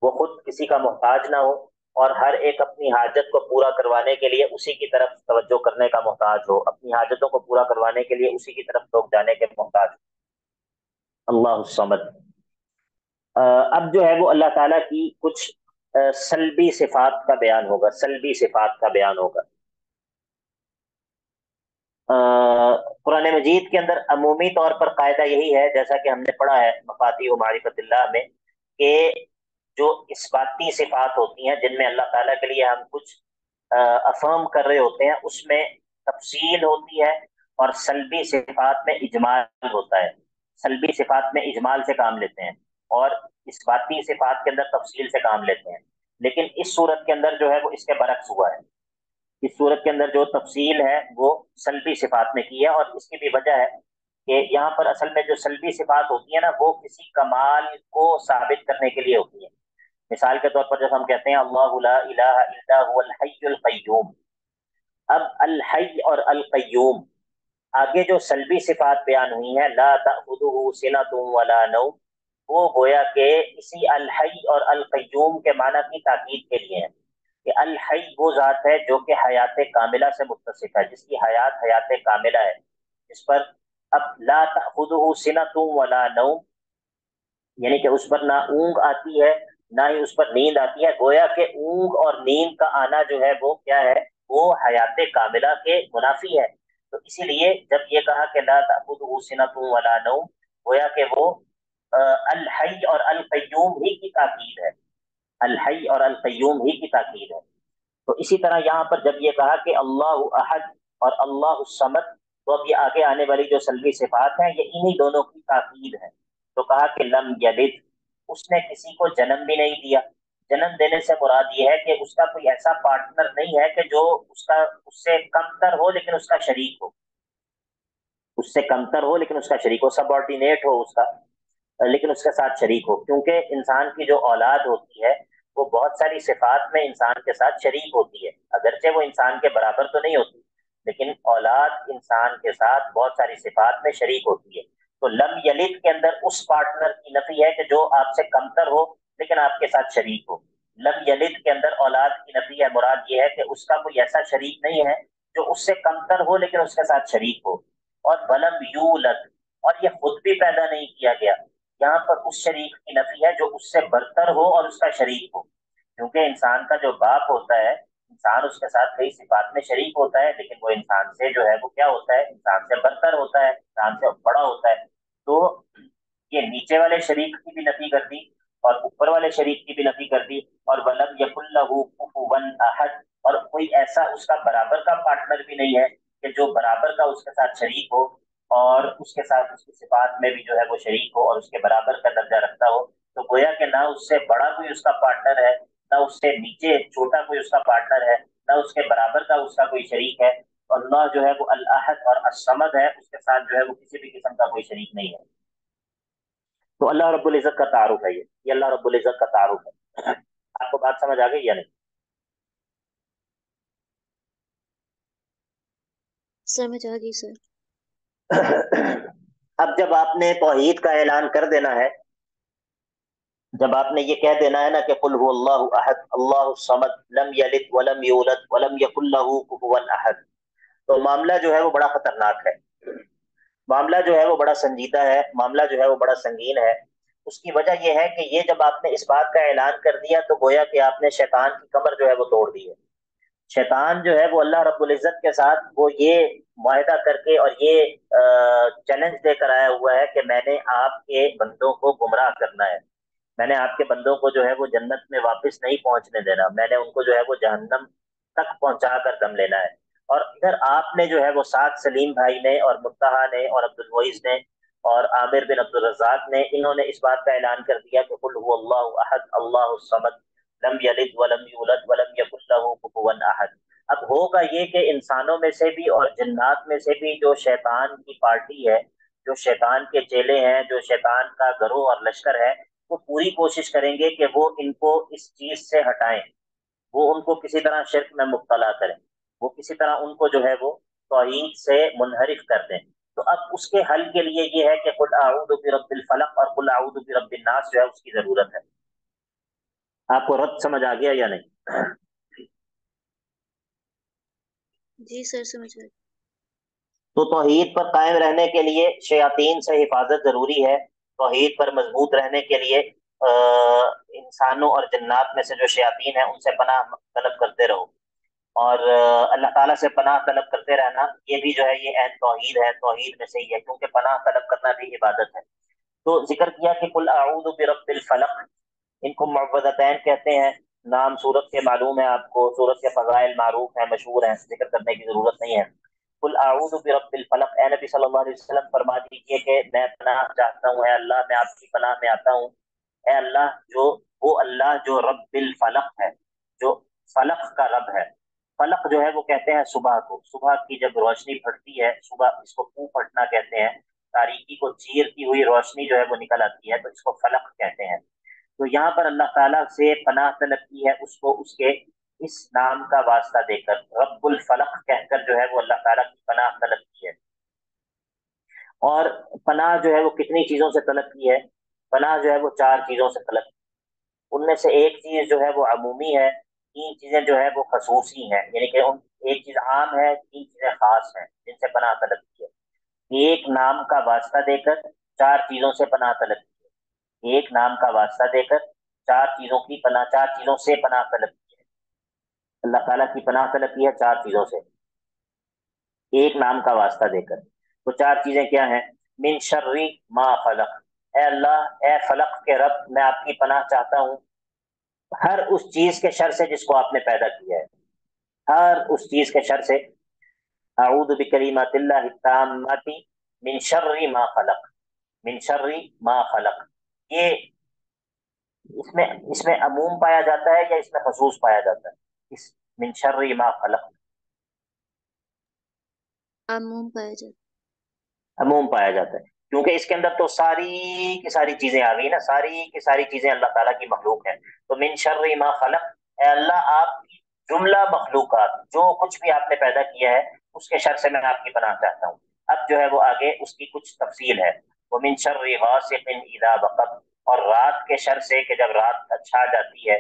وہ خود کسی کا محتاج نہ ہو اور ہر ایک اپنی حاجت کو پورا کروانے کے لیے اسی کی طرف توجہ کرنے کا محتاج ہو، اپنی حاجتوں کو پورا کروانے کے لیے اسی کی طرف لوگ جانے کے محتاج ہو، اللہ الصمد۔ اب جو ہے وہ اللہ تعالیٰ کی کچھ سلبی صفات کا بیان ہوگا، سلبی صفات کا بیان ہوگا۔ قرآن مجید کے اندر عمومی طور پر قاعدہ یہی ہے، جیسا کہ ہم نے پڑھا ہے مفاتیح و معرفت اللہ میں، کہ جو اثباتی صفات ہوتی ہیں جن میں اللہ تعالیٰ کے لیے ہم کچھ افرم کر رہے ہوتے ہیں، اس میں تفصیل ہوتی ہے، اور سلبی صفات میں اجمال ہوتا ہے، سلبی صفات میں اجمال سے کام لیتے ہیں اور اثباتی صفات کے اندر تفصیل سے کام لیتے ہیں، لیکن اس صورت کے اندر جو ہے وہ اس کے برعکس ہوا ہے، اس صورت کے اندر جو تفصیل ہے وہ سلبی صفات میں کی ہے، اور اس کی بھی وجہ ہے کہ یہاں پر اصل میں جو سلبی صفات ہوتی ہیں نا، وہ کسی کمال کو ثابت کرنے کے لیے ہوتی ہیں۔ مثال کے طور پر جب ہم کہتے ہیں اللہ لا الہ الا هو الحی القیوم، اب الحی اور القیوم آگے جو سلبی صفات بیان ہوئی ہیں، لا تأخذہ سنۃ ولا نوم، وہ گویا کہ اسی الحی اور القیوم کے معنی کی تاکید کے لیے ہیں، کہ الحی وہ ذات ہے جو کہ حیات کاملہ سے متصف ہے، جس کی حیات کاملہ ہے، اس پر اب لا تأخذہ سنۃ ولا نوم، یعنی کہ اس پر نہ اونگ آتی ہے نہ ہی اس پر نیند آتی ہے، گویا کہ اونگ اور نیند کا آنا جو ہے وہ کیا ہے، وہ حیات کاملہ کے منافی ہے، تو اسی لیے جب یہ کہا کہ لا تأخذہ سنۃ ولا نوم، گویا کہ وہ الحی اور القیوم ہی کی تاکید ہے، الحی اور القیوم ہی کی تاکید ہے۔ تو اسی طرح یہاں پر جب یہ کہا کہ اللہ احد اور اللہ الصمد، تو اب یہ آگے آنے والی جو سلبی صفات ہیں یہ انہی دونوں کی تاکید ہے، تو کہا کہ لم یلد، اس نے کسی کو جنم بھی نہیں دیا، جنم دینے سے مراد یہ ہے کہ اس کا کوئی ایسا پارٹنر نہیں ہے کہ جو اس سے کمتر ہو لیکن اس کا شریک ہو، اس سے کمتر ہو لیکن اس کا شریک ہو، سب آرڈینیٹ ہو اس کا لیکن اس کے ساتھ شریک ہو، کیونکہ انسان کی جو اولاد ہوتی ہے وہ بہت ساری صفات میں انسان کے ساتھ شریک ہوتی ہے، اگرچہ وہ انسان کے برابر تو نہیں ہوتی، لیکن اولاد انسان کے ساتھ بہت ساری صفات میں شریک ہوتی ہے، تو لم یلد کے اندر اس پارٹنر کی نفی ہے کہ جو آپ سے کمتر ہو لیکن آپ کے ساتھ شریک ہو، لم یلد کے اندر اولاد کی نفی ہے، مراد یہ ہے کہ اس کا کوئی ایسا شریک نہیں ہے جو اس سے کمتر ہو لیکن اس کے ساتھ شریک ہو، اور ولم یولد، اور یہ خود بھی پیدا نہیں کیا گیا، یہاں پر اس شریک کی نفی ہے جو اس سے برتر ہو اور اس کا شریک ہو، کیونکہ انسان کا جو باپ ہوتا ہے، انسان اس کے ساتھ کئی صفات میں شریک ہوتا ہے، لیکن وہ انسان سے جو ہے وہ کیا ہوتا ہے، انسان سے برتر ہوتا ہے، انسان سے بڑا ہوتا ہے، تو یہ نیچے والے شریک کی بھی نفی کر دی اور اوپر والے شریک کی بھی نفی کر دی، اور ولم یکن لہ کفوا احد، اور کوئی ایسا اس کا برابر کا پارٹنر بھی نہیں ہے کہ جو برابر کا اس کے ساتھ شریک ہو اور اس کے ساتھ اس کی صفات میں بھی جو ہے وہ شریک ہو اور اس کے برابر کا درجہ رکھتا ہو، تو گویا کہ نہ اس سے بڑا کوئی اس کا پارٹنر ہے، نہ اس سے نیچے چھوٹا کوئی اس کا پارٹنر ہے، نہ اس کے برابر کا اس کا کوئی شریک ہے، اللہ جو ہے وہ الاحد اور الصمد ہے، اس کے ساتھ جو ہے وہ کسی بھی قسم کا کوئی شریک نہیں ہے۔ تو اللہ رب العزت کا تعارف ہے یہ اللہ رب العزت کا تعارف ہے۔ آپ کو بات سمجھ آ گئی یا نہیں؟ سمجھ آ گئی سر۔ اب جب آپ نے توحید کا اعلان کر دینا ہے، جب آپ نے یہ کہہ دینا ہے نا کہ قل هو اللہ احد اللہ الصمد لم یلد ولم یولد ولم یکن له کفوا احد، تو معاملہ جو ہے وہ بڑا خطرناک ہے، معاملہ جو ہے وہ بڑا سنجیدہ ہے، معاملہ جو ہے وہ بڑا سنگین ہے۔ اس کی وجہ یہ ہے کہ یہ جب آپ نے اس بات کا اعلان کر دیا تو گویا کہ آپ نے شیطان کی کمر جو ہے وہ توڑ دی ہے۔ شیطان جو ہے وہ اللہ رب العزت کے ساتھ وہ یہ معاہدہ کر کے اور یہ چیلنج دے کر آیا ہوا ہے کہ میں نے آپ کے بندوں کو گمراہ کرنا ہے، میں نے آپ کے بندوں کو جو ہے وہ جنت میں واپس نہیں پہنچنے دینا، میں نے ان کو جو ہے وہ جہنم تک پہنچا کر دم لینا ہے۔ اور ادھر آپ نے جو ہے وہ ساتھ سلیم بھائی نے اور منتہا نے اور عبد المعیز نے اور عامر بن عبد الرزاق نے، انہوں نے اس بات کا اعلان کر دیا کہ قل هو اللہ احد اللہ الصمد لم یلد ولم یولد ولم یکن له کفوا احد۔ اب ہوگا یہ کہ انسانوں میں سے بھی اور جنات میں سے بھی جو شیطان کی پارٹی ہے، جو شیطان کے چیلے ہیں، جو شیطان کا گروہ اور لشکر ہے، وہ پوری کوشش کریں گے کہ وہ ان کو اس چیز سے ہٹائیں، وہ ان کو کسی طرح شرک میں مبتلا کریں، وہ کسی طرح ان کو جو ہے وہ توحید سے منحرف کر دیں۔ تو اب اس کے حل کے لیے یہ ہے کہ قل اعوذ برب الفلق اور قل اعوذ برب الناس جو ہے اس کی ضرورت ہے۔ آپ کو رد سمجھ آ گیا یا نہیں؟ جی سر سمجھ آ گئی۔ تو توحید پر قائم رہنے کے لیے شیاطین سے حفاظت ضروری ہے، توحید پر مضبوط رہنے کے لیے انسانوں اور جنات میں سے جو شیاطین ہیں ان سے پناہ طلب کرتے رہو، اور اللہ تعالیٰ سے پناہ طلب کرتے رہنا یہ بھی جو ہے یہ عین توحید ہے، توحید میں سے ہی ہے، کیونکہ پناہ طلب کرنا بھی عبادت ہے۔ تو ذکر کیا کہ قل اعوذ برب الفلق، ان کو معوذتین کہتے ہیں، نام سورت کے معلوم ہے آپ کو، سورت کے فضائل معروف ہیں، مشہور ہیں، ذکر کرنے کی ضرورت نہیں ہے۔ قل اعوذ برب الفلق، اے نبی صلی اللہ علیہ وسلم فرما دیجیے کہ میں پناہ چاہتا ہوں، اے اللہ میں آپ کی پناہ میں آتا ہوں، اے اللہ وہ اللہ جو رب الفلق ہے، جو فلق کا رب ہے۔ فلق جو ہے وہ کہتے ہیں صبح کو، صبح کی جب روشنی پھٹتی ہے، صبح اس کو پو پھٹنا کہتے ہیں، تاریکی کو چیرتی ہوئی روشنی جو ہے وہ نکل آتی ہے، تو اس کو فلق کہتے ہیں۔ تو یہاں پر اللہ تعالیٰ سے پناہ طلب کی ہے، اس کو اس کے اس نام کا واسطہ دے کر، رب الفلق کہہ کر جو ہے وہ اللہ تعالیٰ کی پناہ طلب کی ہے۔ اور پناہ جو ہے وہ کتنی چیزوں سے طلب کی ہے؟ پناہ جو ہے وہ 4 چیزوں سے طلب کی، ان میں سے ایک چیز جو ہے وہ عمومی ہے، 3 چیزیں جو ہے وہ خصوصی ہیں، یعنی کہ ایک چیز عام ہے، 3 چیزیں خاص ہیں جن سے پناہ طلب کی ہے۔ ایک نام کا واسطہ دے کر 4 چیزوں سے پناہ طلب کی ہے، ایک نام کا واسطہ دے کر 4 چیزوں کی پناہ، 4 چیزوں سے پناہ طلب کی ہے، اللہ تعالیٰ کی پناہ طلب کی ہے 4 چیزوں سے، ایک نام کا واسطہ دے کر۔ تو 4 چیزیں کیا ہیں؟ من شر ما خلق، اے اللہ اے فلق کے رب میں آپ کی پناہ چاہتا ہوں ہر اس چیز کے شر سے جس کو آپ نے پیدا کیا ہے، ہر اس چیز کے شر سے۔ اعوذ بکلمات اللہ التامات من شر ما خلق، من شر ما خلق، یہ اس میں عموم پایا جاتا ہے یا اس میں خصوص پایا جاتا ہے؟ اس من شر ما خلق عموم پایا جاتا۔ عموم پایا جاتا ہے، کیونکہ اس کے اندر تو ساری کی ساری چیزیں آ گئی نا، ساری کی ساری چیزیں اللہ تعالیٰ کی مخلوق ہیں۔ تو من شر ما خلق، اے اللہ آپ کی جملہ مخلوقات، جو کچھ بھی آپ نے پیدا کیا ہے اس کے شر سے میں آپ کی پناہ چاہتا ہوں۔ اب جو ہے وہ آگے اس کی کچھ تفصیل ہے، وہ من شر غاسق اذا وقب، اور رات کے شر سے کہ جب رات چھا جاتی ہے،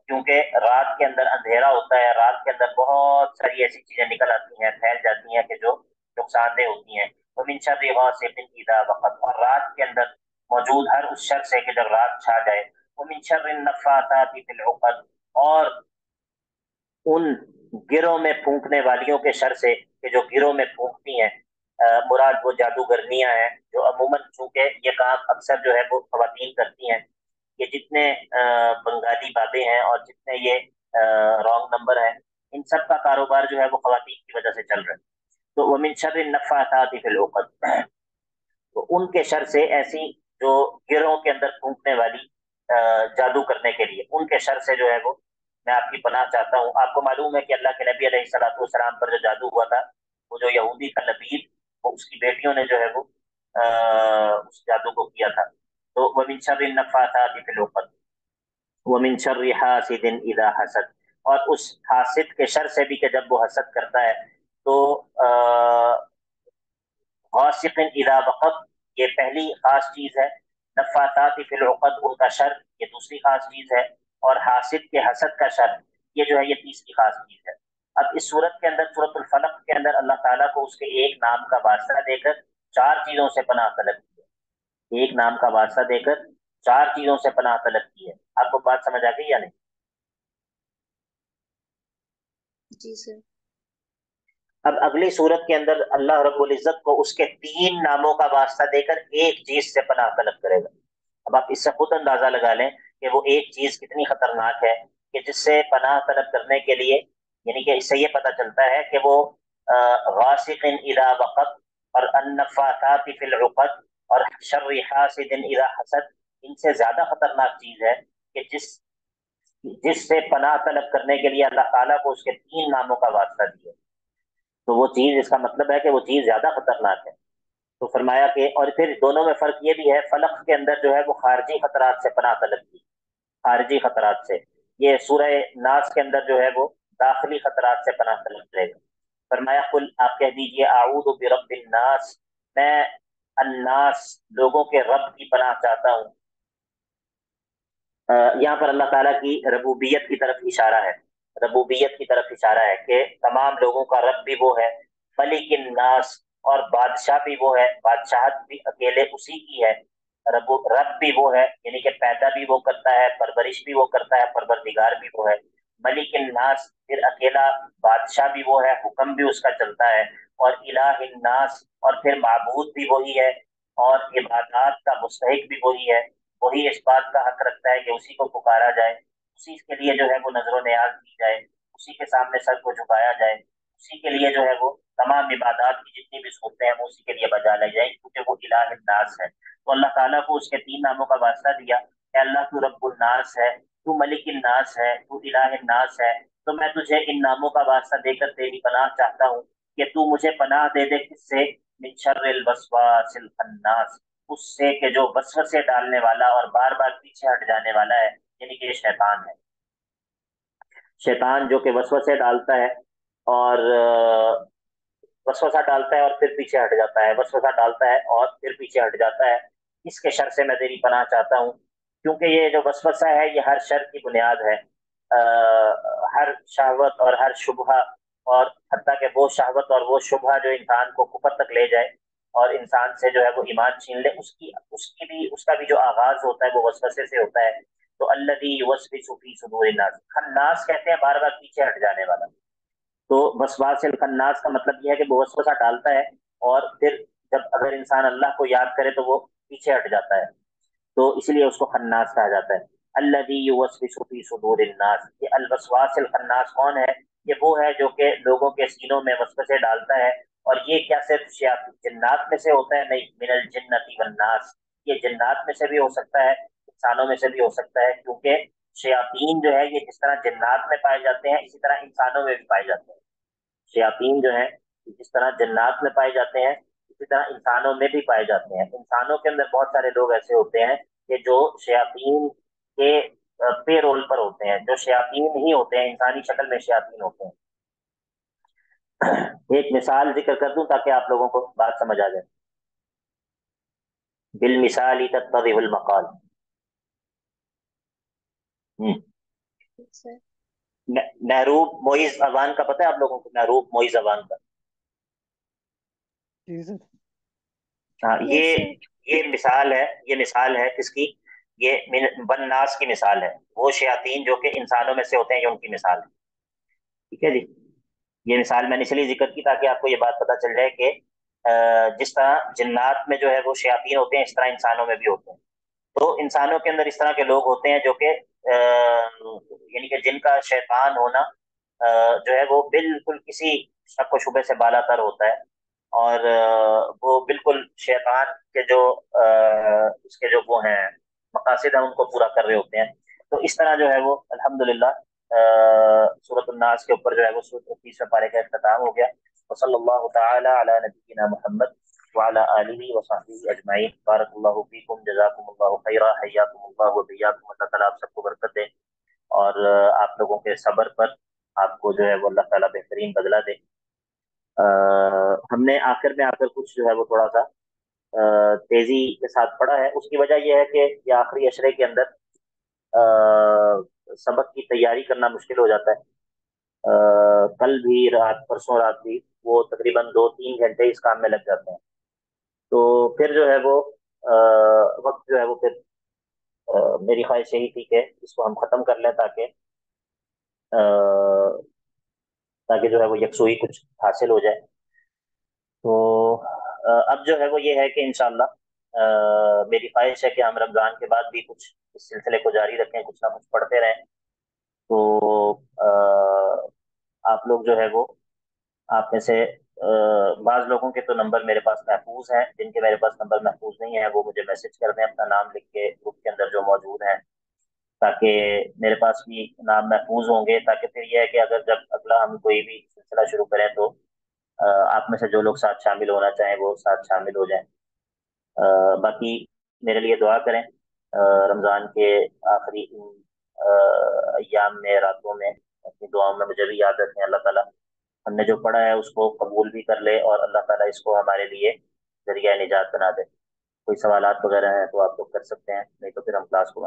کیونکہ رات کے اندر اندھیرا ہوتا ہے، رات کے اندر بہت ساری ایسی چیزیں نکل آتی ہیں، پھیل جاتی ہیں کہ جو نقصان دہ ہوتی ہیں۔ ومن شر غاسق اذا وقب، اور رات کے اندر موجود ہر اس شر سے کہ جب رات چھا جائے۔ ومن شر النفاثات فی العقد، اور ان گروں میں پھونکنے والیوں کے شر سے کہ جو گروں میں پھونکتی ہیں، مراد وہ جادوگرنیاں ہیں جو عموماً چونکہ یہ کام اکثر جو ہے وہ خواتین کرتی ہیں، یہ جتنے بنگالی بابے ہیں اور جتنے یہ رانگ نمبر ہیں، ان سب کا کاروبار جو ہے وہ خواتین کی وجہ سے چل رہا ہے۔ تو ومن شر النفاثات فی العقد، تو ان کے شر سے، ایسی جو گروہ کے اندر پھونکنے والی جادو کرنے کے لیے، ان کے شر سے جو ہے وہ میں آپ کی پناہ چاہتا ہوں۔ آپ کو معلوم ہے کہ اللہ کے نبی علیہ الصلوۃ والسلام پر جو جادو ہوا تھا وہ جو یہودی تھا لبید، وہ اس کی بیٹیوں نے جو ہے وہ اس جادو کو کیا تھا. تو وَمِن شَرِّ النَّفَّاثَاتِ فِي الْعُقَدِ وَمِن شَرِّ حَاسِدٍ إِذَا حَسَدَ، اور اس حاسد کے شر سے بھی کہ جب وہ حسد کرتا ہے. تو غاسق اذا وقب یہ پہلی خاص چیز ہے، نفاثات فی العقد ان کا شر یہ دوسری خاص چیز ہے، اور حاسد کے حسد کا شر یہ جو ہے یہ تیسری خاص چیز ہے. اب اس صورت کے اندر، سورۃ الفلق کے اندر، اللہ تعالیٰ کو اس کے ایک نام کا واسطہ دے کر چار چیزوں سے پناہ طلب کی ہے. ایک نام کا واسطہ دے کر چار چیزوں سے پناہ طلب کی ہے. آپ کو بات سمجھ آ گئی یا نہیں؟ جی سر. اب اگلی صورت کے اندر اللہ رب العزت کو اس کے تین ناموں کا واسطہ دے کر ایک چیز سے پناہ طلب کرے گا. اب آپ اس سے خود اندازہ لگا لیں کہ وہ ایک چیز کتنی خطرناک ہے کہ جس سے پناہ طلب کرنے کے لیے، یعنی کہ اس سے یہ پتہ چلتا ہے کہ وہ غاسق اذا وقب اور النفاثات فی العقد اور شر حاسد اذا حسد ان سے زیادہ خطرناک چیز ہے کہ جس سے پناہ طلب کرنے کے لیے اللہ تعالیٰ کو اس کے تین ناموں کا واسطہ دیا. تو وہ چیز، اس کا مطلب ہے کہ وہ چیز زیادہ خطرناک ہے. تو فرمایا کہ، اور پھر دونوں میں فرق یہ بھی ہے، فلق کے اندر جو ہے وہ خارجی خطرات سے پناہ طلب کی، خارجی خطرات سے. یہ سورہ ناس کے اندر جو ہے وہ داخلی خطرات سے پناہ طلب کرے گا. فرمایا قل آپ کہہ دیجئے اعوذ برب الناس، میں الناس لوگوں کے رب کی پناہ چاہتا ہوں. یہاں پر اللہ تعالیٰ کی ربوبیت کی طرف اشارہ ہے، ربوبیت کی طرف اشارہ ہے کہ تمام لوگوں کا رب بھی وہ ہے. ملک الناس، اور بادشاہ بھی وہ ہے، بادشاہت بھی اکیلے اسی کی ہے. رب بھی وہ ہے، یعنی کہ پیدا بھی وہ کرتا ہے، پرورش بھی وہ کرتا ہے، پروردگار بھی وہ ہے. ملک الناس، پھر اکیلا بادشاہ بھی وہ ہے، حکم بھی اس کا چلتا ہے. اور الہ الناس، اور پھر معبود بھی وہی ہے، اور عبادات کا مستحق بھی وہی ہے. وہی اس بات کا حق رکھتا ہے کہ اسی کو پکارا جائے، اسی کے لیے جو ہے وہ نظر و نیاز کی جائے، اسی کے سامنے سر کو جھکایا جائے، اسی کے لیے جو ہے وہ تمام عبادات کی جتنی بھی صورتیں ہیں وہ اسی کے لیے بجا لی جائیں، کیونکہ وہ الہ الناس ہے. تو اللہ تعالیٰ کو اس کے تین ناموں کا واسطہ دیا کہ اللہ تو رب الناس ہے، تو ملک الناس ہے، تو الہ الناس ہے. تو میں تجھے ان ناموں کا واسطہ دے کر تیری پناہ چاہتا ہوں کہ تو مجھے پناہ دے دے کس سے؟ من شر الوسواس الخناس، اس سے کہ جو وسوسے ڈالنے والا اور بار بار پیچھے ہٹ جانے والا ہے، یعنی کہ یہ شیطان ہے. شیطان جو کہ وسوسے ڈالتا ہے اور وسوسہ ڈالتا ہے اور پھر پیچھے ہٹ جاتا ہے، وسوسہ ڈالتا ہے اور پھر پیچھے ہٹ جاتا ہے. اس کے شر سے میں تیری پناہ چاہتا ہوں، کیونکہ یہ جو وسوسہ ہے یہ ہر شر کی بنیاد ہے. ہر شہوت اور ہر شبہہ، اور حتیٰ کہ وہ شہوت اور وہ شبہہ جو انسان کو کفر تک لے جائے اور انسان سے جو ہے وہ ایمان چھین لے، اس کا بھی جو آغاز ہوتا ہے وہ وسوسے سے ہوتا ہے. تو الذی یوسوس فی صدور الناس، خناس کہتے ہیں بار بار پیچھے ہٹ جانے والا. تو وسواس الخناس کا مطلب یہ ہے کہ وہ وسوسہ ڈالتا ہے اور پھر جب اگر انسان اللہ کو یاد کرے تو وہ پیچھے ہٹ جاتا ہے، تو اس لیے اس کو خناس کہا جاتا ہے. الذی یوسوس فی صدور الناس، یہ الوسواس الخناس کون ہے؟ یہ وہ ہے جو کہ لوگوں کے سینوں میں وسوسے ڈالتا ہے. اور یہ کیا صرف جنات میں سے ہوتا ہے؟ نہیں، من الجنۃ والناس، یہ جنات میں سے بھی ہو سکتا ہے، انسانوں میں سے بھی ہو سکتا ہے، کیونکہ شیاطین جو ہے یہ جس طرح جنات میں پائے جاتے ہیں اسی طرح انسانوں میں بھی پائے جاتے ہیں. شیاطین جو ہیں جس طرح جنات میں پائے جاتے ہیں اسی طرح انسانوں میں بھی پائے جاتے ہیں. انسانوں کے اندر بہت سارے لوگ ایسے ہوتے ہیں کہ جو شیاطین کے پے رول پر ہوتے ہیں، جو شیاطین ہی ہوتے ہیں، انسانی شکل میں شیاطین ہوتے ہیں. ایک مثال ذکر کر دوں تاکہ آپ لوگوں کو بات سمجھ آ جائے. بالمثال تتضح المقال. سر محروب معیز اذان کا پتہ ہے آپ لوگوں کو؟ محروب معیز اذان کا، جی سر. ہاں، یس سر. یہ مثال ہے، یہ مثال ہے کس کی؟ یہ بنناس کی مثال ہے. وہ شیاطین جو کہ انسانوں میں سے ہوتے ہیں یہ ان کی مثال ہے. ٹھیک ہے جی. یہ مثال میں نے اس لیے ذکر کی تاکہ آپ کو یہ بات پتہ چل جائے کہ جس طرح جنات میں جو ہے وہ شیاطین ہوتے ہیں اس طرح انسانوں میں بھی ہوتے ہیں. تو انسانوں کے اندر اس طرح کے لوگ ہوتے ہیں جو کہ یعنی کہ جن کا شیطان ہونا جو ہے وہ بالکل کسی شک و شبے سے بالا تر ہوتا ہے، اور وہ بالکل شیطان کے جو اس کے جو وہ ہیں مقاصد ہیں ان کو پورا کر رہے ہوتے ہیں. تو اس طرح جو ہے وہ الحمدللہ سورۃ الناس کے اوپر جو ہے وہ 30 پارے کا اختتام ہو گیا. وصلی اللہ تعالی علی نبینا محمد وعلی آلہ وصحبہ اجمعین بارک اللہ فیکم جزاکم اللہ خیرا حیاکم اللہ وبیاکم اللہ تعالیٰ آپ سب کو برکت دے اور آپ لوگوں کے صبر پر آپ کو جو ہے وہ اللہ تعالیٰ بہترین بدلہ دے ہم نے آخر میں آ کر کچھ جو ہے وہ تھوڑا سا تیزی کے ساتھ پڑھا ہے اس کی وجہ یہ ہے کہ یہ آخری اشرے کے اندر سبق کی تیاری کرنا مشکل ہو جاتا ہے کل بھی رات پرسوں رات بھی وہ تقریباً 2-3 گھنٹے اس کام میں لگ جاتے ہیں تو پھر جو ہے وہ وقت جو ہے وہ پھر میری خواہش یہی تھی کہ اس کو ہم ختم کر لیں تاکہ جو ہے وہ یکسوئی کچھ حاصل ہو جائے تو اب جو ہے وہ یہ ہے کہ انشاءاللہ میری خواہش ہے کہ ہم رمضان کے بعد بھی کچھ اس سلسلے کو جاری رکھیں کچھ نہ کچھ پڑھتے رہیں تو آپ لوگ جو ہے وہ آپ میں سے بعض لوگوں کے تو نمبر میرے پاس محفوظ ہیں جن کے میرے پاس نمبر محفوظ نہیں ہے وہ مجھے میسج کر دیں اپنا نام لکھ کے گروپ کے اندر جو موجود ہیں تاکہ میرے پاس بھی نام محفوظ ہوں گے تاکہ پھر یہ ہے کہ اگر جب اگلا ہم کوئی بھی سلسلہ شروع کریں تو آپ میں سے جو لوگ ساتھ شامل ہونا چاہیں وہ ساتھ شامل ہو جائیں باقی میرے لیے دعا کریں رمضان کے آخری ایام میں راتوں میں اپنی دعاؤں میں مجھے بھی یاد رکھیں اللہ تعالیٰ ہم نے جو پڑھا ہے اس کو قبول بھی کر لے اور اللہ تعالیٰ اس کو ہمارے لیے ذریعہ نجات بنا دے کوئی سوالات وغیرہ ہیں تو آپ لوگ کر سکتے ہیں نہیں تو پھر ہم کلاس کو